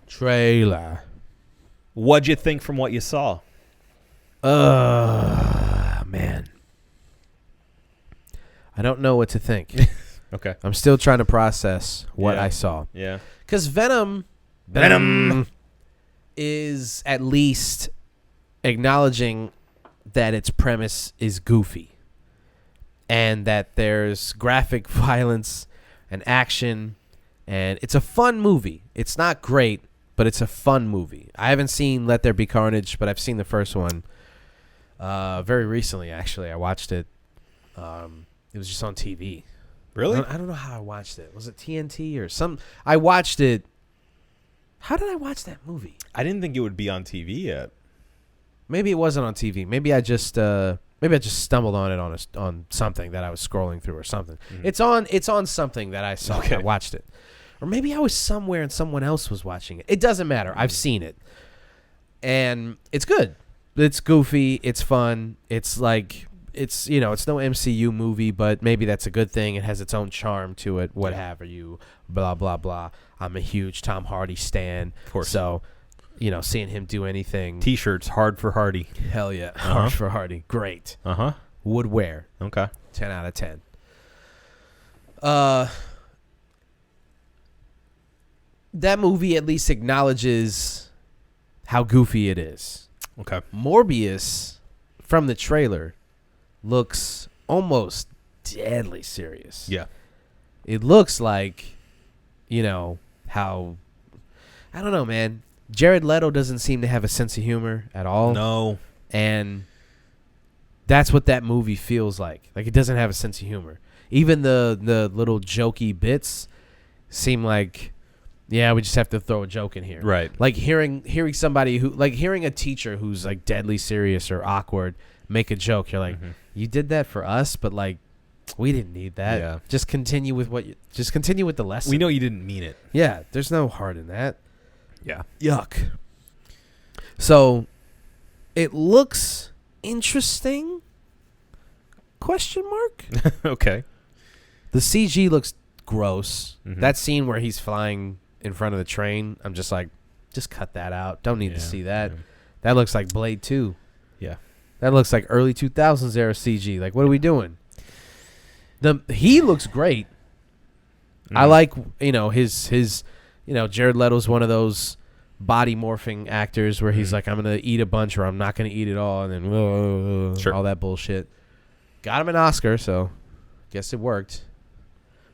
trailer. What'd you think from what you saw? Man. I don't know what to think. Okay. I'm still trying to process what I saw. Yeah. Because Venom is at least acknowledging that its premise is goofy and that there's graphic violence and action, and it's a fun movie. It's not great, but it's a fun movie. I haven't seen Let There Be Carnage, but I've seen the first one very recently, actually. I watched it. It was just on TV. Really? I don't know how I watched it. Was it TNT or some? I watched it. How did I watch that movie? I didn't think it would be on TV yet. Maybe it wasn't on TV. Maybe I just stumbled on it on something that I was scrolling through or something. Mm-hmm. It's on something that I saw. Okay. I watched it, or maybe I was somewhere and someone else was watching it. It doesn't matter. I've seen it, and it's good. It's goofy. It's fun. It's like it's no MCU movie, but maybe that's a good thing. It has its own charm to it. What have you? Blah blah blah. I'm a huge Tom Hardy stan. Of course. So, seeing him do anything. T-shirts, hard for Hardy. Hell yeah. Hard for Hardy. Great. Uh-huh. Would wear. Okay. 10 out of 10. That movie at least acknowledges how goofy it is. Okay. Morbius, from the trailer, looks almost deadly serious. Yeah. It looks like, how... I don't know, man. Jared Leto doesn't seem to have a sense of humor at all. No. And that's what that movie feels like. Like, it doesn't have a sense of humor. Even the little jokey bits seem like, yeah, we just have to throw a joke in here. Right. Like hearing somebody hearing a teacher who's like deadly serious or awkward make a joke. You're like, you did that for us, but like, we didn't need that. Yeah. Just continue with the lesson. We know you didn't mean it. Yeah. There's no heart in that. Yeah. Yuck. So, it looks interesting? Question mark? Okay. The CG looks gross. Mhm. That scene where he's flying in front of the train, I'm just like, just cut that out. Don't need to see that. Yeah. That looks like Blade 2. Yeah. That looks like early 2000s era CG. Like, what are we doing? He looks great. I like, his Jared Leto's one of those body morphing actors where he's like, I'm going to eat a bunch or I'm not going to eat it all. And then Sure. all that bullshit. Got him an Oscar, so guess it worked.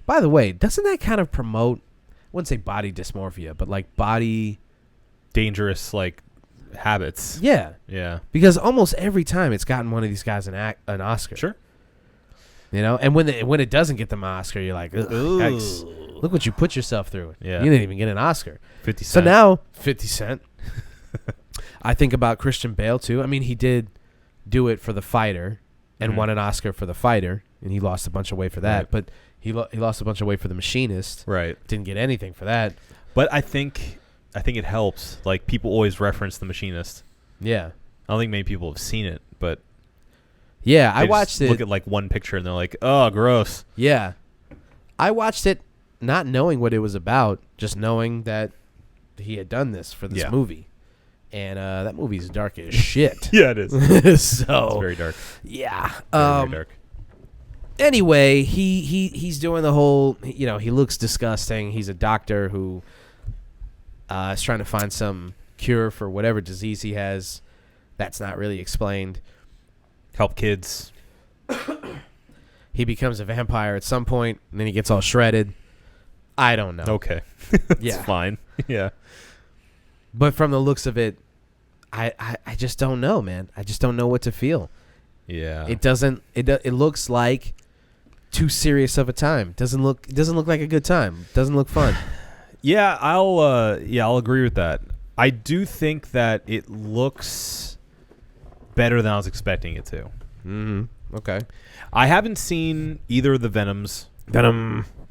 By the way, doesn't that kind of promote, I wouldn't say body dysmorphia, but like body... Dangerous, like, habits. Yeah. Yeah. Because almost every time it's gotten one of these guys an Oscar. Sure. And when it doesn't get them an Oscar, you're like, ugh, yikes. Look what you put yourself through. Yeah. You didn't even get an Oscar. 50 Cent. So now, 50 Cent. I think about Christian Bale, too. I mean, he did do it for The Fighter and won an Oscar for The Fighter, and he lost a bunch of weight for that. Right. But he lost a bunch of weight for The Machinist. Right. Didn't get anything for that. But I think it helps. Like, people always reference The Machinist. Yeah. I don't think many people have seen it, but... Yeah, I They just watched it. Look at like one picture and they're like, "Oh, gross." Yeah, I watched it not knowing what it was about, just knowing that he had done this for this movie, and that movie's dark as shit. Yeah, it is. So It's very dark. Yeah. Very dark. Anyway, he's doing the whole. He looks disgusting. He's a doctor who is trying to find some cure for whatever disease he has. That's not really explained. Help kids. He becomes a vampire at some point, and then he gets all shredded. I don't know. Okay. Yeah. It's fine. Yeah. But from the looks of it, I just don't know, man. I just don't know what to feel. Yeah. It looks like too serious of a time. It doesn't look like a good time. Doesn't look fun. Yeah, I'll agree with that. I do think that it looks better than I was expecting it to. Mm-hmm. Okay. I haven't seen either of the Venoms.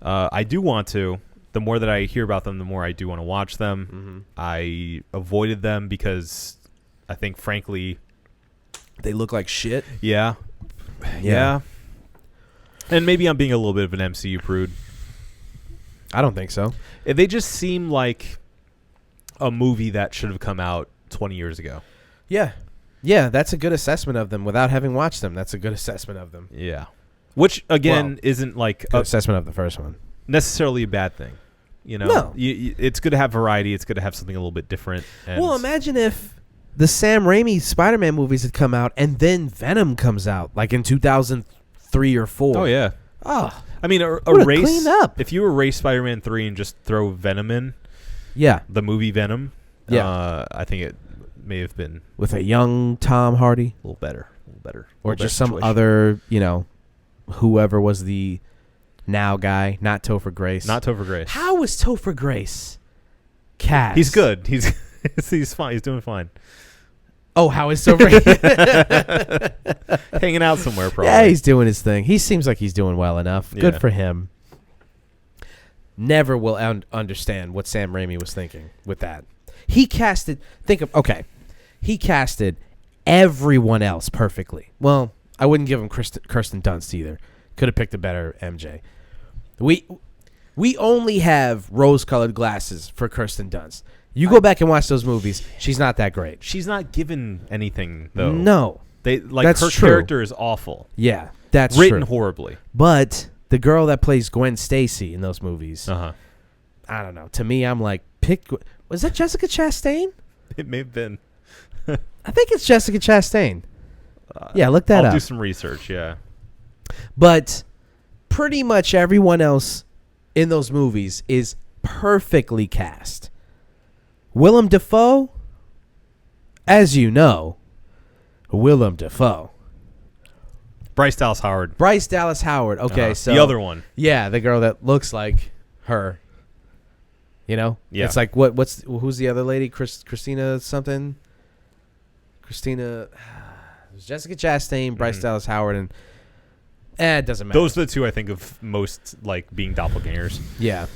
I do want to. The more that I hear about them, the more I do want to watch them. Mm-hmm. I avoided them because I think, frankly, They look like shit. yeah. And maybe I'm being a little bit of an MCU prude. I don't think so. They just seem like a movie that should have come out 20 years ago. Yeah. Yeah, that's a good assessment of them. Without having watched them, that's a good assessment of them. Yeah. Which, again, isn't like Good assessment of the first one. necessarily a bad thing. You know, No. It's good to have variety. It's good to have something a little bit different. And Well, imagine if the Sam Raimi Spider-Man movies had come out and then Venom comes out, like in 2003 or 4. Oh, yeah. Oh, I mean, Would've erase cleaned up. if you erase Spider-Man 3 and just throw Venom in, yeah. the movie Venom, Yeah. I think it may have been With a young Tom Hardy. a little better. Or just some other, whoever was the now guy, not Topher Grace. Not Topher Grace. How was Topher Grace cast? He's good. He's fine. He's doing fine. Oh, how is Topher? Hanging out somewhere, probably. Yeah, he's doing his thing. He seems like he's doing well enough. Good Yeah. for him. Never will understand what Sam Raimi was thinking with that. He casted. He casted everyone else perfectly. Well, I wouldn't give him Kirsten Dunst either. Could have picked a better MJ. We only have rose-colored glasses for Kirsten Dunst. You go back and watch those movies. She's not that great. She's not given anything though. No. That's her true. character is awful. Yeah, that's Written true. horribly. But the girl that plays Gwen Stacy in those movies, Uh-huh. I don't know. To me, I'm like, was that Jessica Chastain? It may have been. I think it's Jessica Chastain. Yeah, look that I'll up. do some research, yeah. But pretty much everyone else in those movies is perfectly cast. Willem Dafoe, as you know, Willem Dafoe. Bryce Dallas Howard. Bryce Dallas Howard. Okay, so the other one. Yeah, the girl that looks like her. Yeah. It's like who's the other lady? Christina something. Christina. It was Jessica Chastain, Bryce Dallas Howard, and it doesn't matter. Those are the two I think of most like being doppelgangers. Yeah.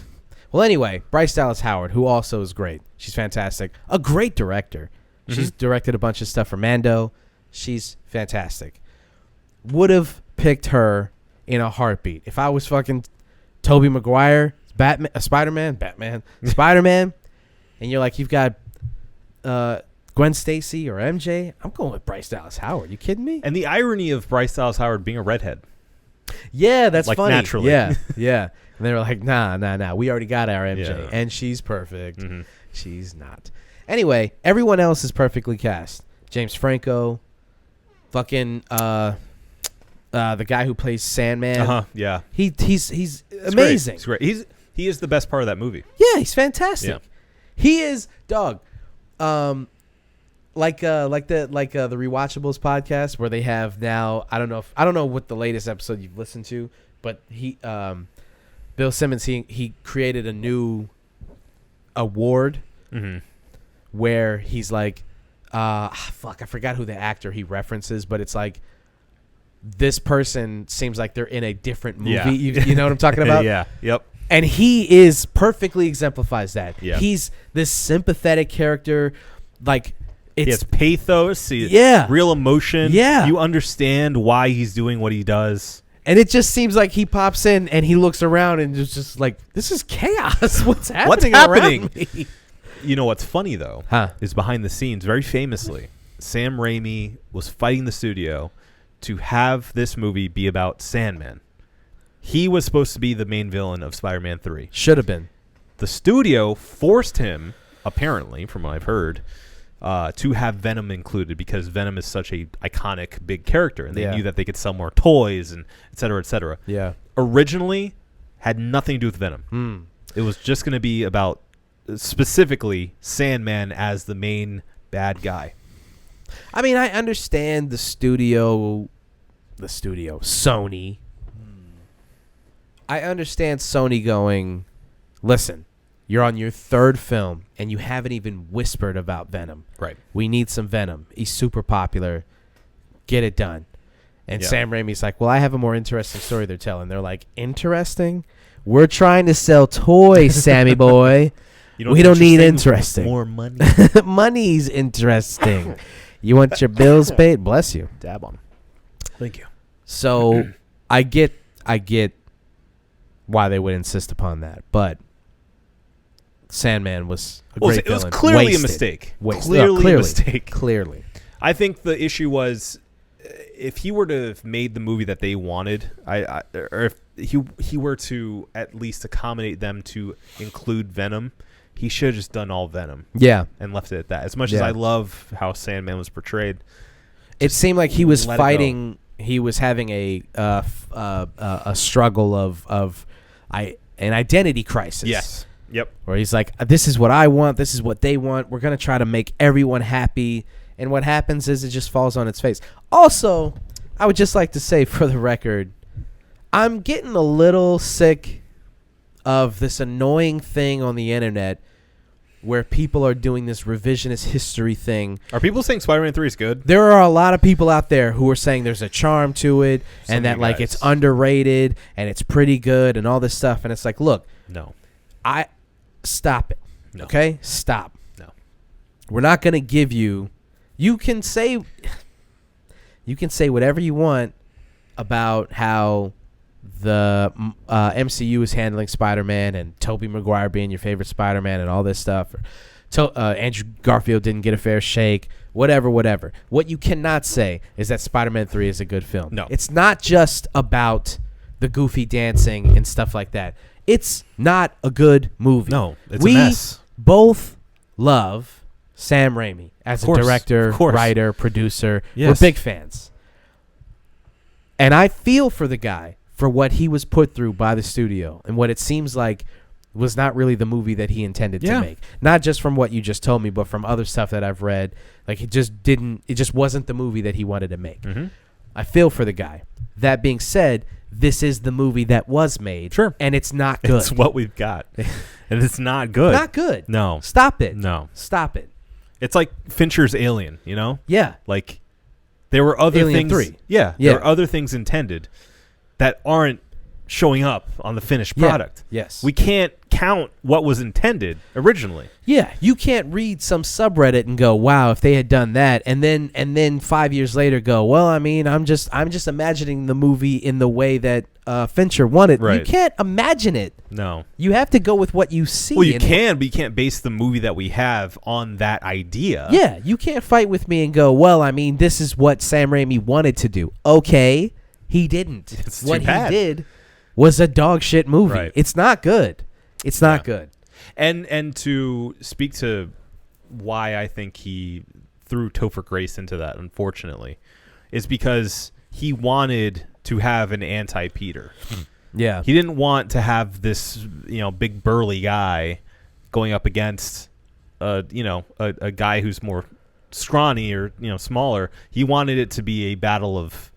Well, anyway, Bryce Dallas Howard, who also is great. She's fantastic. A great director. She's directed a bunch of stuff for Mando. She's fantastic. Would have picked her in a heartbeat. If I was fucking Tobey Maguire, Spider-Man, and you're like, you've got Gwen Stacy or MJ, I'm going with Bryce Dallas Howard. You kidding me? And the irony of Bryce Dallas Howard being a redhead. Yeah, that's like funny. Naturally. Yeah, yeah. And they were like, nah. We already got our MJ. Yeah. And she's perfect. She's not. Anyway, everyone else is perfectly cast. James Franco, fucking the guy who plays Sandman. Yeah. He's It's amazing. Great. It's great. He is the best part of that movie. Yeah, he's fantastic. Yeah. He is dog. Like the Rewatchables podcast where they have now, I don't know what the latest episode you've listened to, but Bill Simmons he created a new award where he's like I forgot who the actor he references, but it's like this person seems like they're in a different movie. Yeah. You know what I'm talking about? Yeah. Yep. And he is perfectly exemplifies that. Yeah. He's this sympathetic character, like He has pathos. Real emotion. Yeah. You understand why he's doing what he does. and it just seems like he pops in and he looks around and it's just like, this is chaos. What's happening? Around me? You know what's funny though? Is behind the scenes, very famously, Sam Raimi was fighting the studio to have this movie be about Sandman. He was supposed to be the main villain of Spider-Man 3. Should have been. The studio forced him apparently, from what I've heard, to have Venom included because Venom is such a iconic big character, and they knew that they could sell more toys and et cetera, et cetera. Yeah. Originally, had nothing to do with Venom. It was just going to be about specifically Sandman as the main bad guy. I mean, I understand the studio, Sony. I understand Sony going, listen, you're on your third film, and you haven't even whispered about Venom. Right. We need some Venom. He's super popular. Get it done. And Sam Raimi's like, well, I have a more interesting story they're telling. They're like, interesting? We're trying to sell toys, Sammy boy. We don't need interesting. More money. Money's interesting. You want your bills paid? Bless you. Dab on. Thank you. So I get why they would insist upon that, but Sandman was a great villain. It was clearly Wasted. a mistake. Clearly A mistake. Clearly. I think the issue was if he were to have made the movie that they wanted, or if he were to at least accommodate them to include Venom, he should have just done all Venom. Yeah. And left it at that. As much as I love how Sandman was portrayed, it seemed like he was fighting. He was having a struggle of an identity crisis. Yes. Yep. Where he's like, this is what I want. This is what they want. We're going to try to make everyone happy. And what happens is it just falls on its face. Also, I would just like to say for the record, I'm getting a little sick of this annoying thing on the internet where people are doing this revisionist history thing. Are people saying Spider-Man 3 is good? There are a lot of people out there who are saying there's a charm to it and that like it's underrated and it's pretty good and all this stuff. And it's like, look, no, stop it. No. Okay? Stop. No. We're not going to give you. You can say whatever you want about how the MCU is handling Spider-Man and Tobey Maguire being your favorite Spider-Man and all this stuff. Andrew Garfield didn't get a fair shake. Whatever. What you cannot say is that Spider-Man 3 is a good film. No. It's not just about the goofy dancing and stuff like that. It's not a good movie. No, it's a mess. We both love Sam Raimi as a director, writer, producer. Yes. We're big fans. And I feel for the guy for what he was put through by the studio and what it seems like was not really the movie that he intended to make. Not just from what you just told me, but from other stuff that I've read. Like it just wasn't the movie that he wanted to make. Mm-hmm. I feel for the guy. That being said, this is the movie that was made. Sure. And it's not good. It's what we've got. And it's not good. Not good. No. Stop it. No. Stop it. It's like Fincher's Alien, you know? Yeah. Like there were other Alien things. 3. Yeah. There were other things intended that aren't showing up on the finished product. Yes. We can't count what was intended originally. Yeah, you can't read some subreddit and go, "Wow, if they had done that," and then 5 years later go, "Well, I mean, I'm just imagining the movie in the way that Fincher wanted." Right. You can't imagine it. No. You have to go with what you see. Well, you can, but you can't base the movie that we have on that idea. Yeah, you can't fight with me and go, "Well, I mean, this is what Sam Raimi wanted to do." Okay, he didn't. It's what too bad. he did was a dog shit movie. Right. It's not good. It's not good. And to speak to why I think he threw Topher Grace into that, unfortunately, is because he wanted to have an anti-Peter. Yeah. He didn't want to have this, big burly guy going up against, a guy who's more scrawny or, smaller. He wanted it to be a battle of,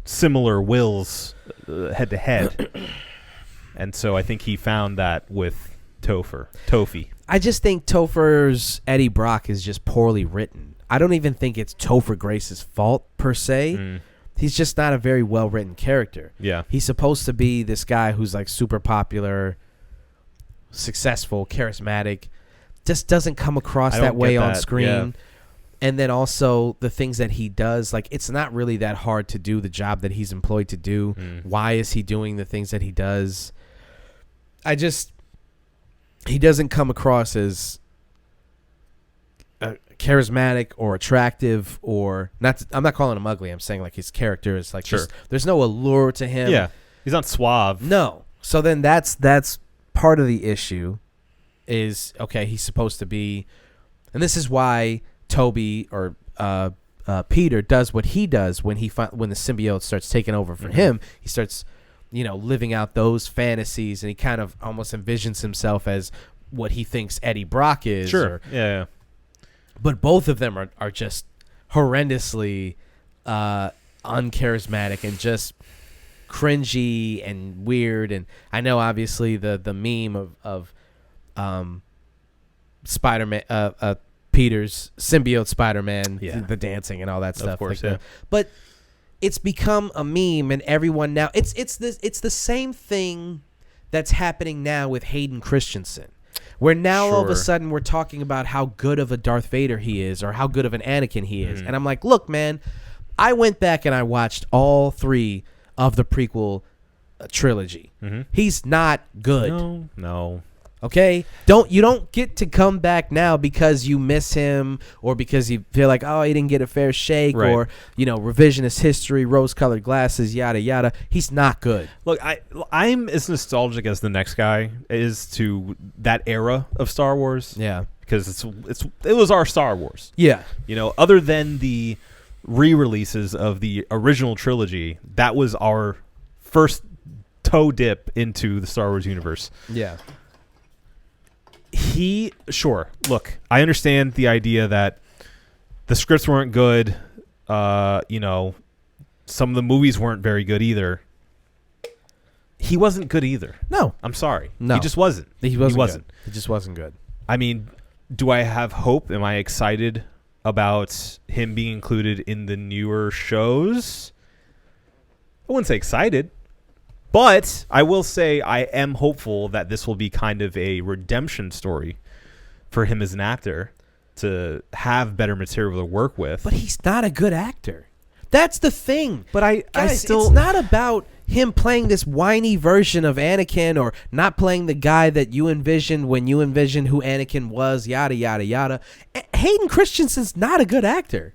similar wills head to head. And so I think he found that with Tofi. I just think Topher's Eddie Brock is just poorly written. I don't even think it's Topher Grace's fault per se. He's just not a very well written character. Yeah. He's supposed to be this guy who's like super popular, successful, charismatic. Just doesn't come across that way on screen. Yeah. And then also the things that he does, like it's not really that hard to do the job that he's employed to do. Why is he doing the things that he does? He doesn't come across as charismatic or attractive or not. I'm not calling him ugly. I'm saying like his character is like, just, there's no allure to him. Yeah. He's not suave. No. So then that's part of the issue. is okay. He's supposed to be, and this is why Toby or Peter does what he does when when the symbiote starts taking over for him. He starts, living out those fantasies, and he kind of almost envisions himself as what he thinks Eddie Brock is. Sure. Yeah. But both of them are just horrendously uncharismatic and just cringy and weird. And I know obviously the meme of Spider-Man, Peter's symbiote Spider-Man, the dancing and all that stuff. Of course, like but it's become a meme, and everyone now it's the same thing that's happening now with Hayden Christensen. Where now all of a sudden we're talking about how good of a Darth Vader he is or how good of an Anakin he is. And I'm like, look, man, I went back and I watched all 3 of the prequel trilogy. He's not good. No. Okay? You don't get to come back now because you miss him or because you feel like, oh, he didn't get a fair shake or, revisionist history, rose-colored glasses, yada, yada. He's not good. Look, I'm as nostalgic as the next guy is to that era of Star Wars. Yeah. Because it was our Star Wars. Yeah. Other than the re-releases of the original trilogy, that was our first toe dip into the Star Wars universe. Yeah. Look, I understand the idea that the scripts weren't good. Some of the movies weren't very good either. He wasn't good either. No. I'm sorry. No. He just wasn't. He wasn't. He just wasn't good. I mean, do I have hope? Am I excited about him being included in the newer shows? I wouldn't say excited. But I will say I am hopeful that this will be kind of a redemption story for him as an actor to have better material to work with. But he's not a good actor. That's the thing. But it's not about him playing this whiny version of Anakin or not playing the guy that you envisioned when you envisioned who Anakin was, yada, yada, yada. Hayden Christensen's not a good actor.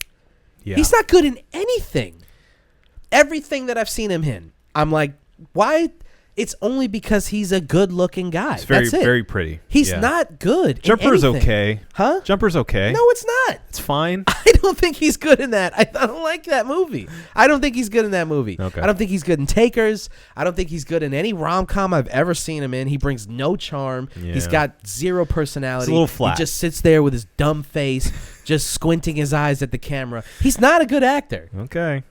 Yeah. He's not good in anything. Everything that I've seen him in, I'm like, why? It's only because he's a good-looking guy. It's very, That's it. very pretty. He's not good. Jumper's in anything. okay. Huh? Jumper's okay. No, it's not. It's fine. I don't think he's good in that. I don't like that movie. I don't think he's good in that movie. Okay. I don't think he's good in Takers. I don't think he's good in any rom-com I've ever seen him in. He brings no charm. Yeah. He's got zero personality. It's a little flat. He just sits there with his dumb face, just squinting his eyes at the camera. He's not a good actor. Okay.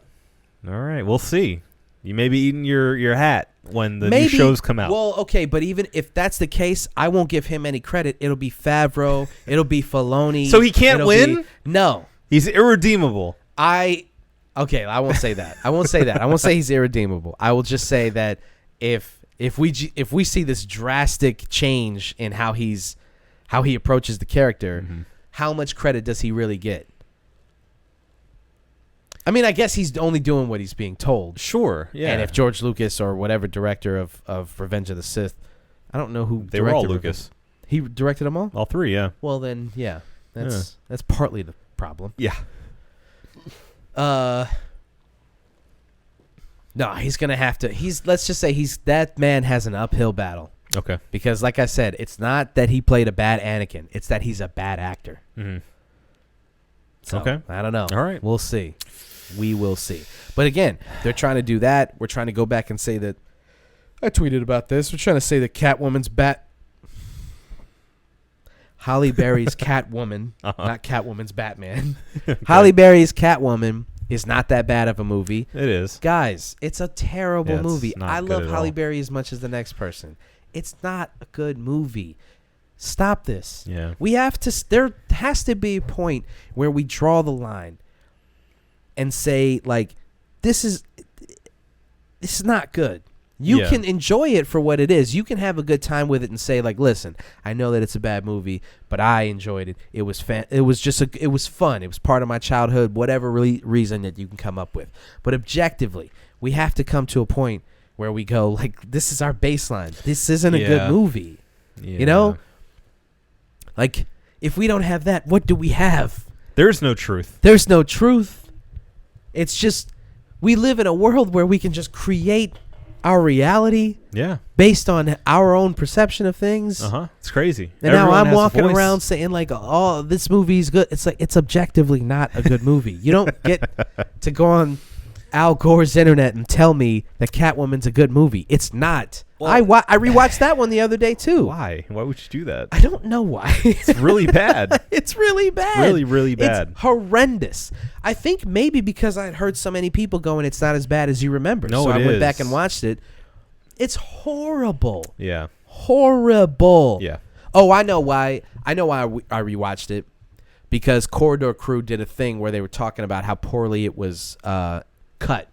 All right. We'll see. You may be eating your hat when the new shows come out. Well, okay, but even if that's the case, I won't give him any credit. It'll be Favreau. It'll be Filoni. So he can't win? No. He's irredeemable. I won't say that. I won't say that. I won't say he's irredeemable. I will just say that if we see this drastic change in how he approaches the character, how much credit does he really get? I mean, I guess he's only doing what he's being told. Sure, yeah. And if George Lucas or whatever director of Revenge of the Sith, I don't know who they were all Lucas. He directed them all? All 3, yeah. Well, then, yeah. That's partly the problem. Yeah. No, he's going to have to. Let's just say that man has an uphill battle. Okay. Because, like I said, it's not that he played a bad Anakin. It's that he's a bad actor. Mm-hmm. So, okay. I don't know. All right. We'll see. We will see. But again, they're trying to do that. We're trying to go back and say that. I tweeted about this. We're trying to say that Catwoman's Halle Berry's Catwoman, not Catwoman's Batman. Okay. Halle Berry's Catwoman is not that bad of a movie. It is. Guys, it's a terrible movie. I love Halle all. Berry as much as the next person. It's not a good movie. Stop this. Yeah. There has to be a point where we draw the line and say, like, this is not good. You can enjoy it for what it is. You can have a good time with it and say, like, listen, I know that it's a bad movie, but I enjoyed it. It was it was fun. It was part of my childhood, whatever reason that you can come up with. But objectively, we have to come to a point where we go, like, this is our baseline. This isn't a good movie. Yeah. You know? Like, if we don't have that, what do we have? There's no truth. There's no truth. It's just, we live in a world where we can just create our reality Yeah. based on our own perception of things. It's crazy. And Everyone now I'm has a walking voice. around saying like, "Oh, this movie's good." It's like it's objectively not a good movie. You don't get to go on Al Gore's internet and tell me that Catwoman's a good movie. It's not. Well, I rewatched that one the other day too. Why? Why would you do that? I don't know why. It's really bad. It's really bad. Really, really bad. It's horrendous. I think maybe because I had heard so many people going, it's not as bad as you remember. No, so I it went back is. and watched it. It's horrible. Yeah. Horrible. Yeah. Oh, I know why. I rewatched it because Corridor Crew did a thing where they were talking about how poorly it was cut.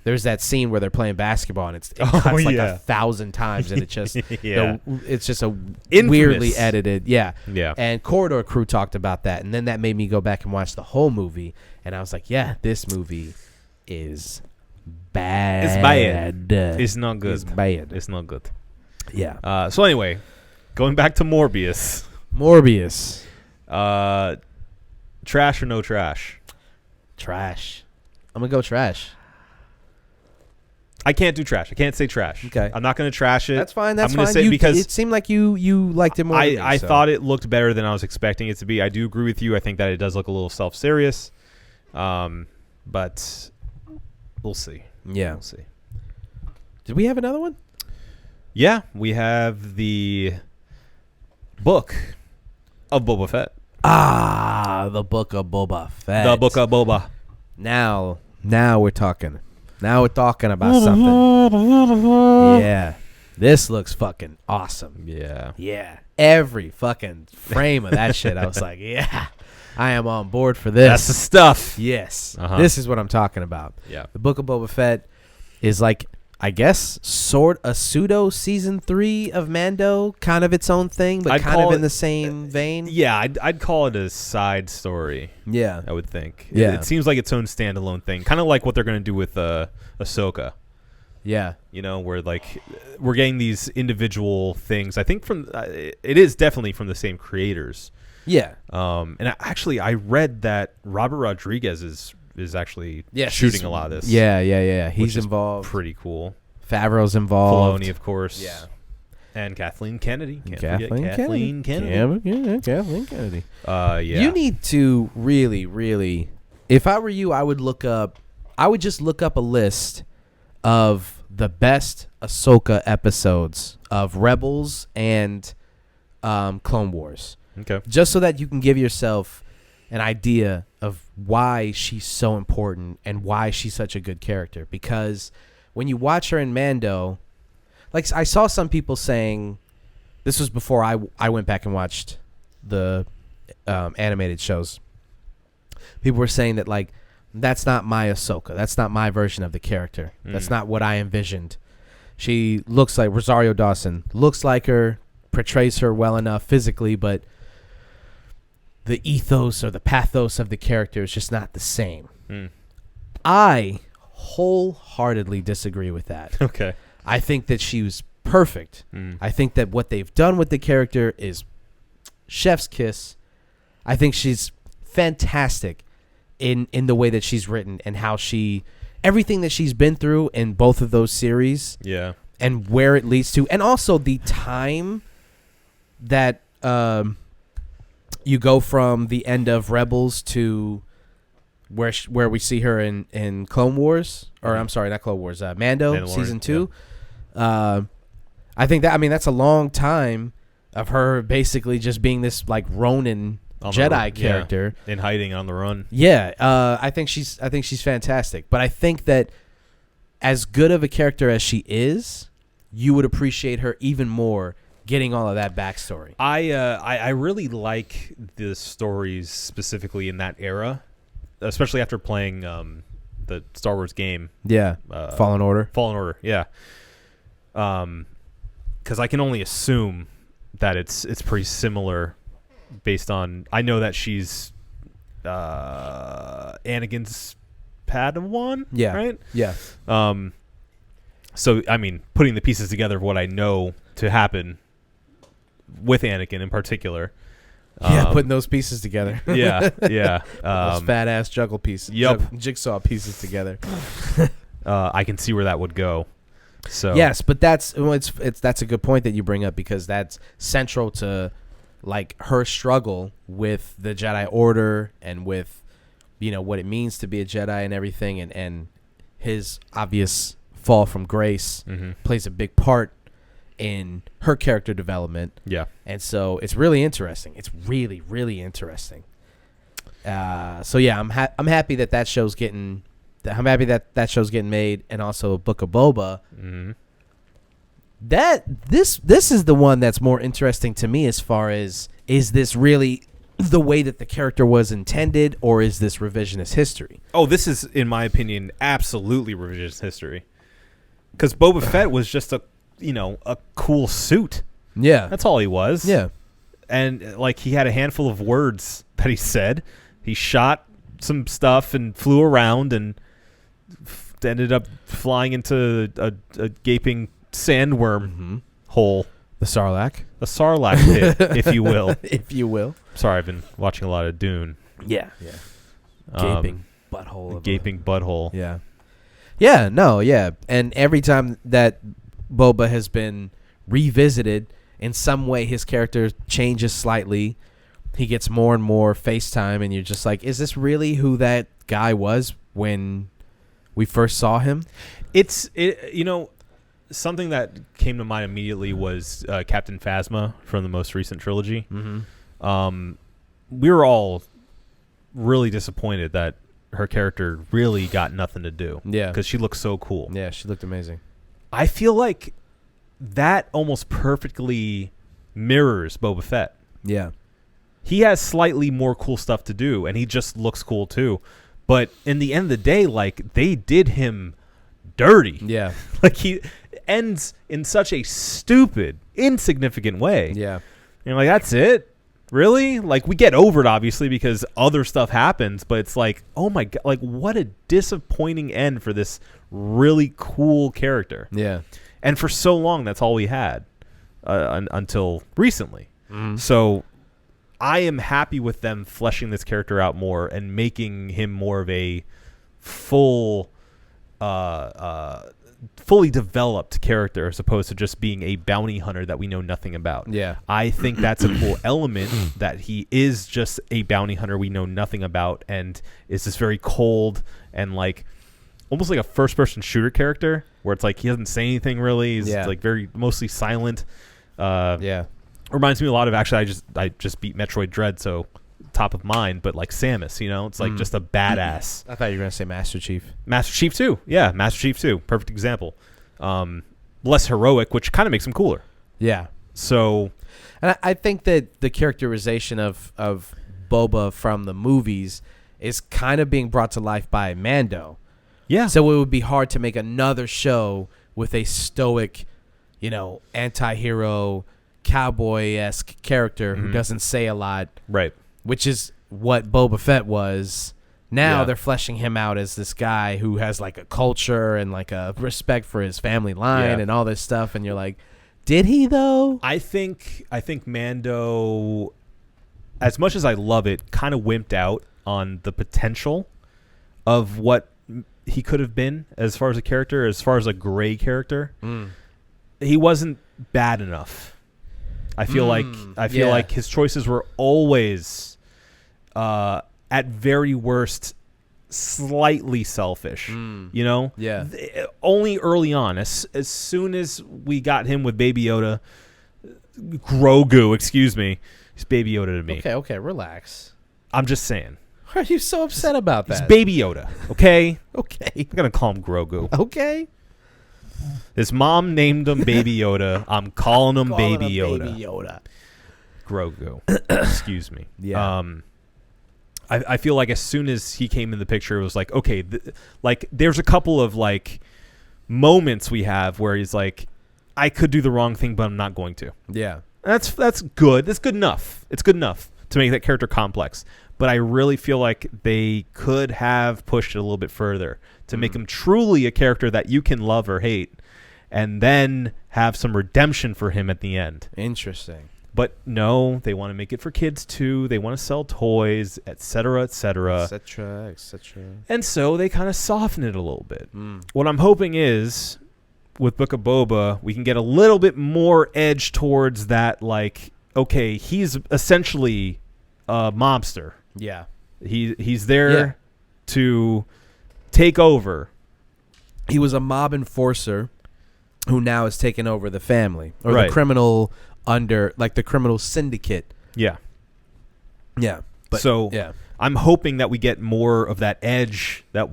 There's that scene where they're playing basketball and it cuts like 1,000 times and it just it's just a Infamous. weirdly edited. Yeah. Yeah. And Corridor Crew talked about that, and then that made me go back and watch the whole movie, and I was like, yeah, this movie is bad. It's bad. It's not good. It's bad. It's not good. Yeah. So anyway, going back to Morbius. Morbius. Trash or no trash? Trash. I'm gonna go trash. I can't do trash. I can't say trash. Okay. I'm not going to trash it. That's fine. That's I'm gonna fine. say because it seemed like you liked it more. than me, I so. thought it looked better than I was expecting it to be. I do agree with you. I think that it does look a little self-serious. But we'll see. Yeah. We'll see. Did we have another one? Yeah, we have the Book of Boba Fett. The Book of Boba Fett. The Book of Boba. Now we're talking. Now we're talking about something. Yeah. This looks fucking awesome. Yeah. Yeah. Every fucking frame of that shit, I was like, yeah, I am on board for this. That's the stuff. Yes. Uh-huh. This is what I'm talking about. Yeah. The Book of Boba Fett is like, I guess, sort a pseudo season 3 of Mando, kind of its own thing, but I'd kind of call in it- the same vein. Yeah, I'd call it a side story. Yeah. I would think. Yeah. It seems like its own standalone thing, kind of like what they're going to do with Ahsoka. Yeah. You know, where like we're getting these individual things. I think from it is definitely from the same creators. Yeah. And I read that Robert Rodriguez is actually shooting a lot of this. Yeah. He's which is involved. Pretty cool. Favreau's involved. Filoni, of course. Yeah. And Kathleen Kennedy. Kathleen Kennedy. Yeah, Kathleen Kennedy. Yeah. You need to really, really. If I were you, I would just look up a list of the best Ahsoka episodes of Rebels and Clone Wars. Okay. Just so that you can give yourself an idea of why she's so important and why she's such a good character. Because when you watch her in Mando, like I saw some people saying, this was before I went back and watched the animated shows. People were saying that like, that's not my Ahsoka. That's not my version of the character. That's not what I envisioned. She looks like Rosario Dawson. Looks like her, portrays her well enough physically, but the ethos or the pathos of the character is just not the same. I wholeheartedly disagree with that. Okay. I think that she was perfect. I think that what they've done with the character is chef's kiss. I think she's fantastic in the way that she's written and how everything that she's been through in both of those series. Yeah. And where it leads to, and also the time that you go from the end of Rebels to where we see her in Clone Wars, or I'm sorry, not Clone Wars, Mando season 2. Yeah. I think that's a long time of her basically just being this like Ronin Jedi character in hiding on the run. Yeah, I think she's fantastic, but I think that as good of a character as she is, you would appreciate her even more getting all of that backstory. I really like the stories specifically in that era, especially after playing the Star Wars game. Yeah, Fallen Order. Fallen Order, yeah. Because I can only assume that it's pretty similar, based on I know that she's Anakin's Padawan. Yeah. Right. Yeah. So I mean, putting the pieces together of what I know to happen with Anakin in particular. Putting those pieces together. Yeah. Those fat ass juggle pieces. Yep. Jigsaw pieces together. I can see where that would go. So yes, but that's a good point that you bring up, because that's central to like her struggle with the Jedi Order and with what it means to be a Jedi and everything, and his obvious fall from grace plays a big part in her character development. Yeah. And so it's really interesting. It's really, really interesting. So yeah, I'm happy that show's getting. I'm happy that show's getting made, and also Book of Boba. Mm-hmm. This is the one that's more interesting to me, as far as, is this really the way that the character was intended, or is this revisionist history? Oh, this is, in my opinion, absolutely revisionist history. Because Boba Fett was just a cool suit. Yeah, that's all he was. Yeah, and like he had a handful of words that he said. He shot some stuff and flew around and ended up flying into a gaping sandworm hole. The Sarlacc. A Sarlacc pit, if you will. If you will. Sorry, I've been watching a lot of Dune. Yeah. Gaping butthole. Gaping butthole. Yeah. Yeah, no, yeah. And every time that Boba has been revisited, in some way his character changes slightly. He gets more and more FaceTime, and you're just like, is this really who that guy was when we first saw him? Something that came to mind immediately was Captain Phasma from the most recent trilogy. Mm-hmm. We were all really disappointed that her character really got nothing to do. Yeah. Because she looked so cool. Yeah, she looked amazing. I feel like that almost perfectly mirrors Boba Fett. Yeah. He has slightly more cool stuff to do, and he just looks cool too. But in the end of the day, like, they did him dirty. Yeah. Like, he ends in such a stupid, insignificant way. Yeah. You're like, that's it? Really? Like, we get over it, obviously, because other stuff happens, but it's like, oh my God, like, what a disappointing end for this really cool character. Yeah. And for so long, that's all we had until recently. Mm-hmm. So I am happy with them fleshing this character out more and making him more of a fully developed character, as opposed to just being a bounty hunter that we know nothing about. Yeah. I think that's a cool element, that he is just a bounty hunter we know nothing about, and is this very cold and like almost like a first-person shooter character, where it's like he doesn't say anything really. He's like very mostly silent. Reminds me a lot of, actually, I just beat Metroid Dread, so top of mind, but like Samus, it's like just a badass. I thought you were gonna say Master Chief. Master Chief 2, yeah, Master Chief 2, perfect example. Less heroic, which kind of makes him cooler. Yeah. So, and I think that the characterization of Boba from the movies is kind of being brought to life by Mando. Yeah. So it would be hard to make another show with a stoic, anti-hero, cowboy-esque character who doesn't say a lot. Right. Which is what Boba Fett was. Now they're fleshing him out as this guy who has like a culture and like a respect for his family line and all this stuff. And you're like, did he though? I think Mando, as much as I love it, kind of wimped out on the potential of what he could have been as far as a character, as far as a gray character. He wasn't bad enough. I feel like his choices were always, at very worst, slightly selfish. Yeah. Only early on, as soon as we got him with Baby Yoda, Grogu, excuse me, he's Baby Yoda to me. Okay, relax. I'm just saying. Why are you so upset about that? He's Baby Yoda, okay? Okay. I'm gonna call him Grogu. Okay. His mom named him Baby Yoda. I'm calling him Baby Yoda. Baby Yoda. Grogu. Excuse me. Yeah. I feel like as soon as he came in the picture, it was like, okay, there's a couple of like moments we have where he's like, I could do the wrong thing, but I'm not going to. Yeah. That's good. That's good enough. It's good enough to make that character complex. But I really feel like they could have pushed it a little bit further to make him truly a character that you can love or hate, and then have some redemption for him at the end. Interesting. But no, they want to make it for kids too. They want to sell toys, etc., etc., etc., etc. And so they kind of soften it a little bit. What I'm hoping is, with Book of Boba, we can get a little bit more edge towards that. Like, okay, he's essentially a mobster. Yeah. He's there to take over. He was a mob enforcer who now has taken over the family or Right. the criminal the criminal syndicate. Yeah. Yeah. But, So yeah. I'm hoping that we get more of that edge that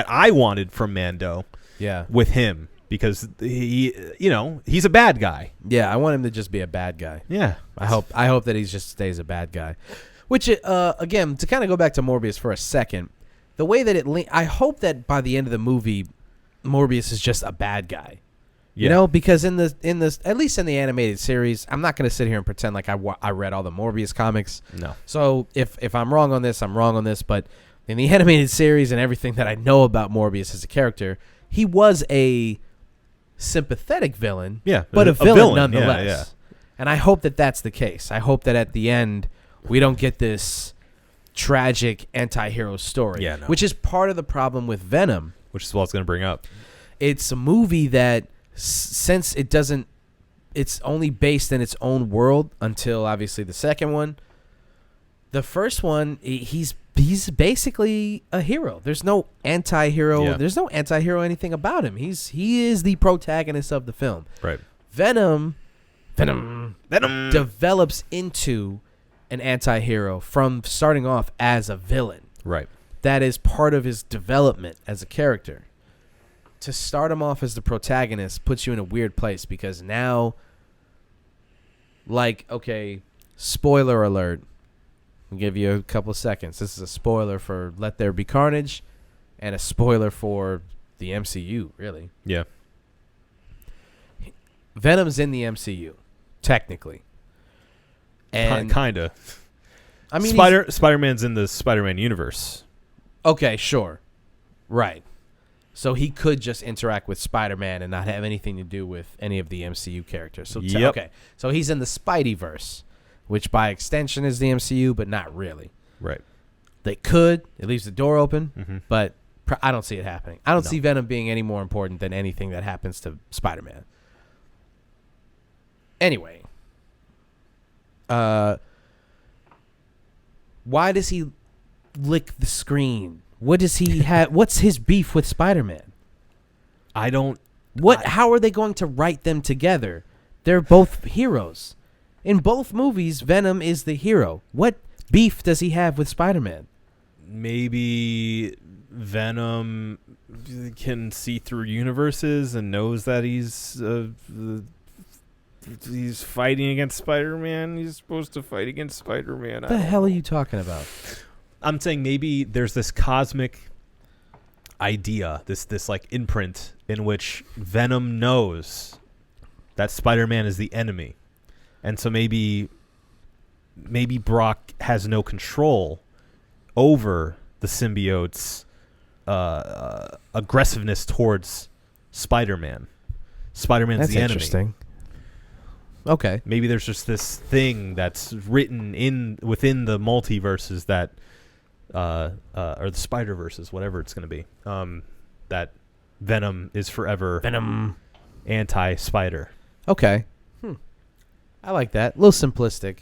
I wanted from Mando Yeah. with him, because he's a bad guy. Yeah, I want him to just be a bad guy. Yeah. I hope that he just stays a bad guy. Which, again, to kind of go back to Morbius for a second, the way that I hope that by the end of the movie, Morbius is just a bad guy. Yeah. You know, because in the at least in the animated series, I'm not going to sit here and pretend like I read all the Morbius comics. No. So if I'm wrong on this, I'm wrong on this. But in the animated series and everything that I know about Morbius as a character, he was a sympathetic villain. Yeah, but a villain nonetheless. Yeah. And I hope that that's the case. I hope that at the end we don't get this tragic anti-hero story. Yeah, no. Which is part of the problem with Venom. Which is what I was going to bring up. It's a movie that, since it's only based in its own world until obviously the second one. The first one, he's basically a hero. There's no anti-hero. Yeah. There's no anti-hero anything about him. He is the protagonist of the film. Right. Venom develops into an anti-hero from starting off as a villain. Right. That is part of his development as a character. To start him off as the protagonist puts you in a weird place, because now, like, okay, spoiler alert. I'll give you a couple of seconds. This is a spoiler for Let There Be Carnage and a spoiler for the MCU, really. Yeah. Venom's in the MCU, technically. And Kind of. I mean, Spider-Man's in the Spider-Man universe. okay, sure. Right. So he could just interact with Spider-Man and not have anything to do with any of the MCU characters. So Yep. okay. So he's in the Spideyverse, which by extension is the MCU, but not really. Right. They could. It leaves the door open, Mm-hmm. but I don't see it happening. I don't No. see Venom being any more important than anything that happens to Spider-Man. Anyway. Why does he lick the screen? What does he have? What's his beef with Spider-Man? I don't. How are they going to write them together? They're both heroes. In both movies, Venom is the hero. What beef does he have with Spider-Man? Maybe Venom can see through universes and knows that he's fighting against Spider-Man. He's supposed to fight against Spider-Man. What the hell are you talking about? I'm saying maybe there's this cosmic idea, this like imprint in which Venom knows that Spider-Man is the enemy. And so maybe Brock has no control over the symbiote's aggressiveness towards Spider-Man. Spider-Man's That's the enemy. interesting. Okay. Maybe there's just this thing that's written within the multiverses that or the Spider-Verses, whatever it's going to be, that Venom is forever Venom anti-Spider. Okay. I like that. A little simplistic.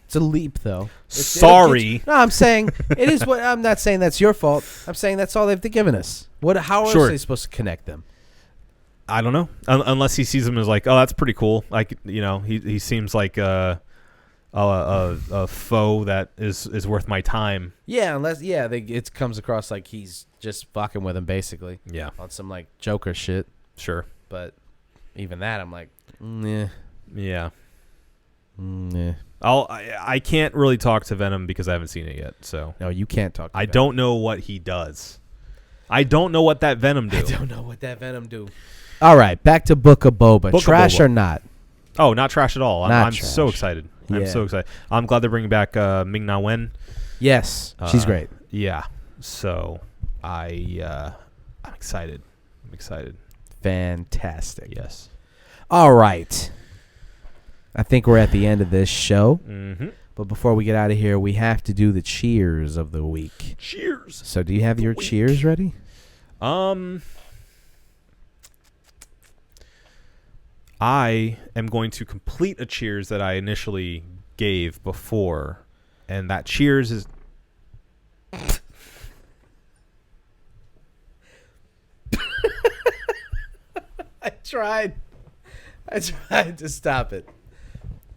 It's a leap, though. Sorry. No, I'm saying it is what. I'm not saying that's your fault. I'm saying that's all they've given us. How Sure. are they supposed to connect them? I don't know. Unless he sees him as like, oh, that's pretty cool. Like, he seems like a foe that is worth my time. Yeah, it comes across like he's just fucking with him, basically. Yeah. On some like Joker shit. Sure. But even that, I'm like, nah. Yeah. Nah. I can't really talk to Venom because I haven't seen it yet. So No, you can't talk to I Venom. don't know what he does. I don't know what that Venom do. I don't know what that Venom do. All right, back to Book of Boba. Book of Trash Boba. or not? Oh, not trash at all. I'm Trash. so excited. I'm Yeah. so excited. I'm glad they're bringing back Ming-Na Wen. Yes, she's great. Yeah. So I'm excited. I'm excited. Fantastic. Yes. All right. I think we're at the end of this show. Mm-hmm. But before we get out of here, we have to do the cheers of the week. Cheers. So do you have your cheers ready? I am going to complete a cheers that I initially gave before, and that cheers is. I tried to stop it.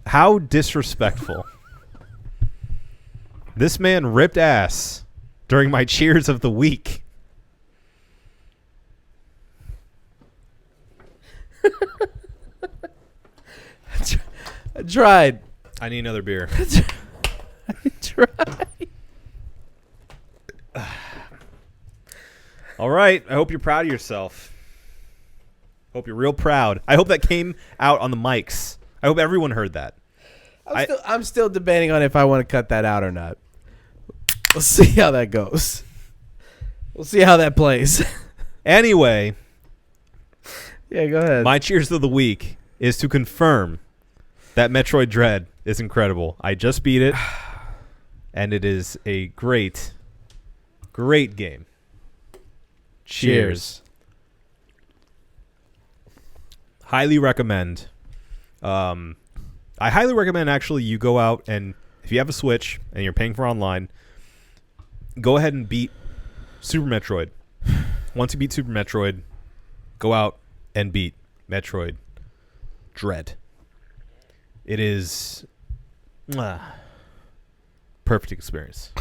How disrespectful. This man ripped ass during my cheers of the week. I tried. I need another beer. I tried. All right. I hope you're proud of yourself. Hope you're real proud. I hope that came out on the mics. I hope everyone heard that. I'm still debating on if I want to cut that out or not. We'll see how that goes. We'll see how that plays. Anyway. Yeah, go ahead. My cheers of the week is to confirm that Metroid Dread is incredible. I just beat it, and it is a great, great game. Cheers. Highly recommend. I highly recommend, actually, you go out and if you have a Switch and you're paying for online, go ahead and beat Super Metroid. Once you beat Super Metroid, go out and beat Metroid Dread. It is perfect experience.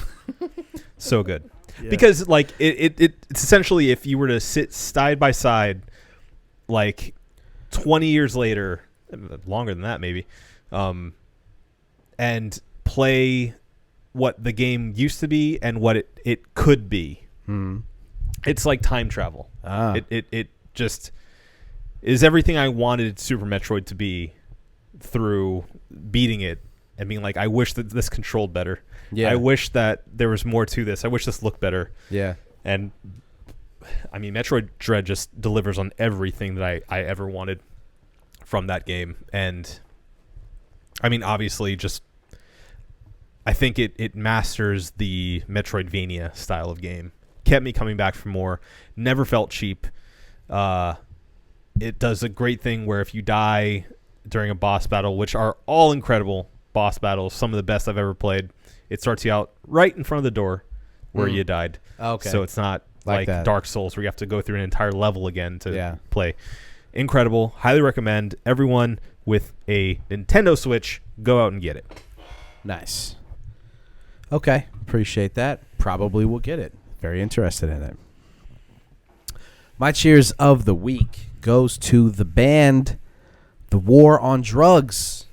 So good. Yeah. Because like it's essentially, if you were to sit side by side like 20 years later, longer than that maybe, and play what the game used to be and what it could be. It's like time travel. It just is everything I wanted Super Metroid to be through beating it and being like, I wish that this controlled better. Yeah. I wish that there was more to this. I wish this looked better. Yeah. And I mean, Metroid Dread just delivers on everything that I ever wanted from that game. And I mean, obviously, just I think it masters the Metroidvania style of game. Kept me coming back for more. Never felt cheap. It does a great thing where if you die during a boss battle, which are all incredible boss battles, some of the best I've ever played, it starts you out right in front of the door where you died. Okay. So it's not like Dark Souls where you have to go through an entire level again to play. Incredible. Highly recommend. Everyone with a Nintendo Switch, go out and get it. Nice. Okay. Appreciate that. Probably will get it. Very interested in it. My cheers of the week goes to the band The War on Drugs.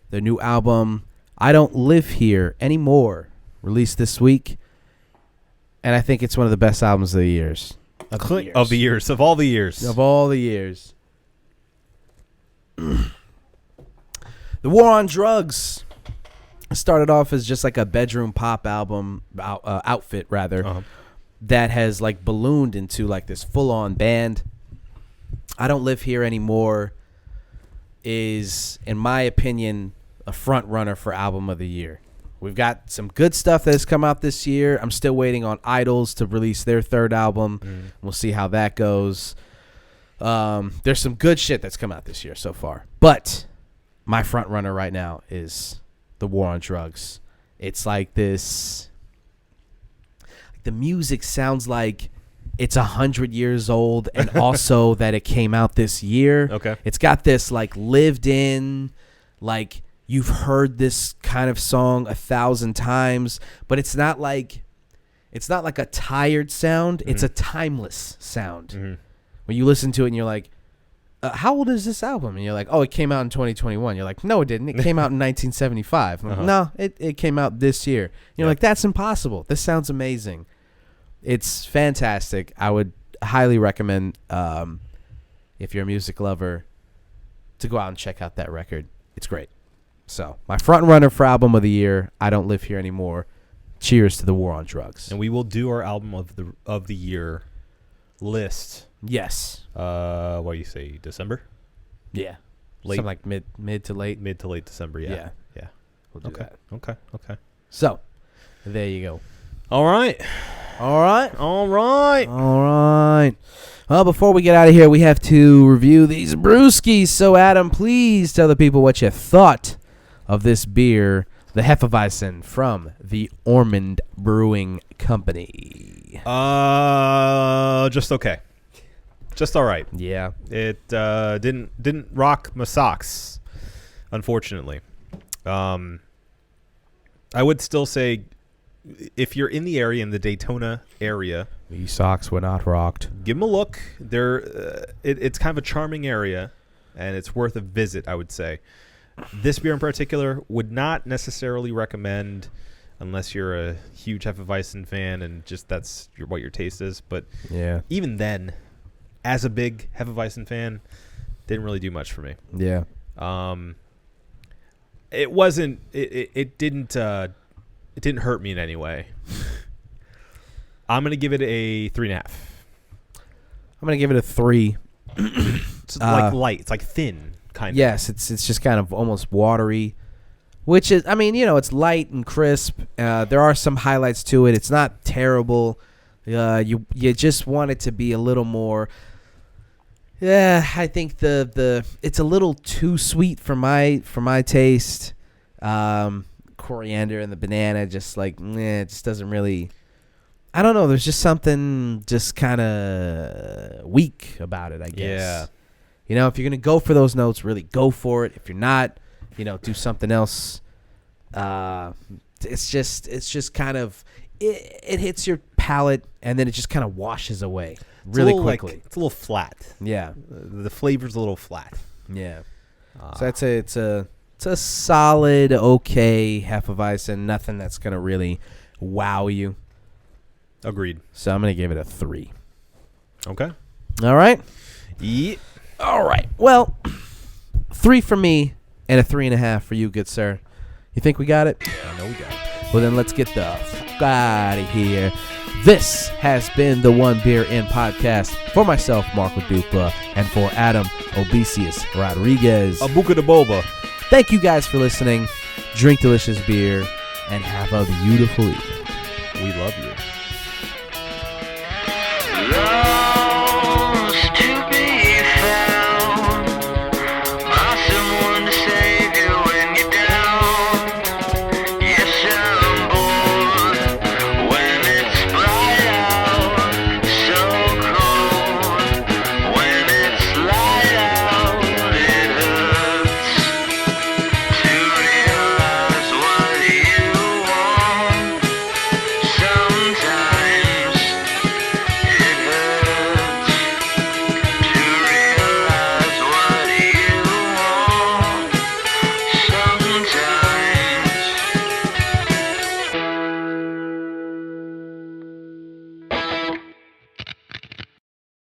Their new album, I Don't Live Here Anymore, released this week. And I think it's one of the best albums of the years. Of all the years. Of all the years. The War on Drugs started off as just like a bedroom pop album, outfit rather, that has like ballooned into like this full-on band. I Don't Live Here Anymore is, in my opinion, a front runner for album of the year. We've got some good stuff that has come out this year. I'm still waiting on Idols to release their third album. We'll see how that goes. There's some good shit that's come out this year so far. But my front runner right now is The War on Drugs. It's like this. The music sounds like it's 100 years old, and also that it came out this year. Okay. It's got this like lived in, like you've heard this kind of song 1,000 times, but it's not like a tired sound. It's a timeless sound. When you listen to it and you're like, how old is this album? And you're like, oh, it came out in 2021. You're like, no, it didn't. It came out in 1975. Like, no, it came out this year. And you're like, that's impossible. This sounds amazing. It's fantastic. I would highly recommend, if you're a music lover, to go out and check out that record. It's great. So my front runner for album of the year, I Don't Live Here Anymore. Cheers to The War on Drugs. And we will do our album of the year list. Yes. What do you say, December? Yeah. Late. Something like mid to late. Mid to late December, yeah. We'll do that. Okay. So, there you go. All right. All right. All right. All right. Well, before we get out of here, we have to review these brewskis. So, Adam, please tell the people what you thought of this beer, the Hefeweizen from the Ormond Brewing Company. Just okay. Just all right. Yeah. It didn't rock my socks, unfortunately. I would still say, if you're in the area, in the Daytona area, These socks were not rocked. give them a look. It's kind of a charming area, and it's worth a visit, I would say. This beer in particular would not necessarily recommend unless you're a huge Hefeweizen fan and just that's what your taste is. But Yeah. even then, as a big Hefeweizen fan, didn't really do much for me. Yeah. It wasn't. It didn't hurt me in any way. I'm gonna give it a 3.5. I'm going to give it a 3. It's like light. It's like thin, kind of. Yes, it's just kind of almost watery, which is, I mean, it's light and crisp. There are some highlights to it. It's not terrible. You just want it to be a little more. Yeah, I think the it's a little too sweet for my taste. Coriander and the banana just it just doesn't really. I don't know. There's just something just kind of weak about it, I guess. Yeah. If you're gonna go for those notes, really go for it. If you're not, do something else. It's just kind of it hits your palate and then it just kind of washes away really quickly. It's a little flat. Yeah. The flavor's a little flat. Yeah. So I'd say it's a solid, okay Hefeweizen. Nothing that's gonna really wow you. Agreed. So I'm gonna give it a 3. Okay. All right. Yeah. All right. Well, 3 for me and a 3.5 for you, good sir. You think we got it? I know we got it. Well, then let's get the fuck out of here. This has been the One Beer In podcast for myself, Marco Dupa, and for Adam Obesius Rodriguez. A Book of Boba. Thank you guys for listening. Drink delicious beer and have a beautiful evening. We love you.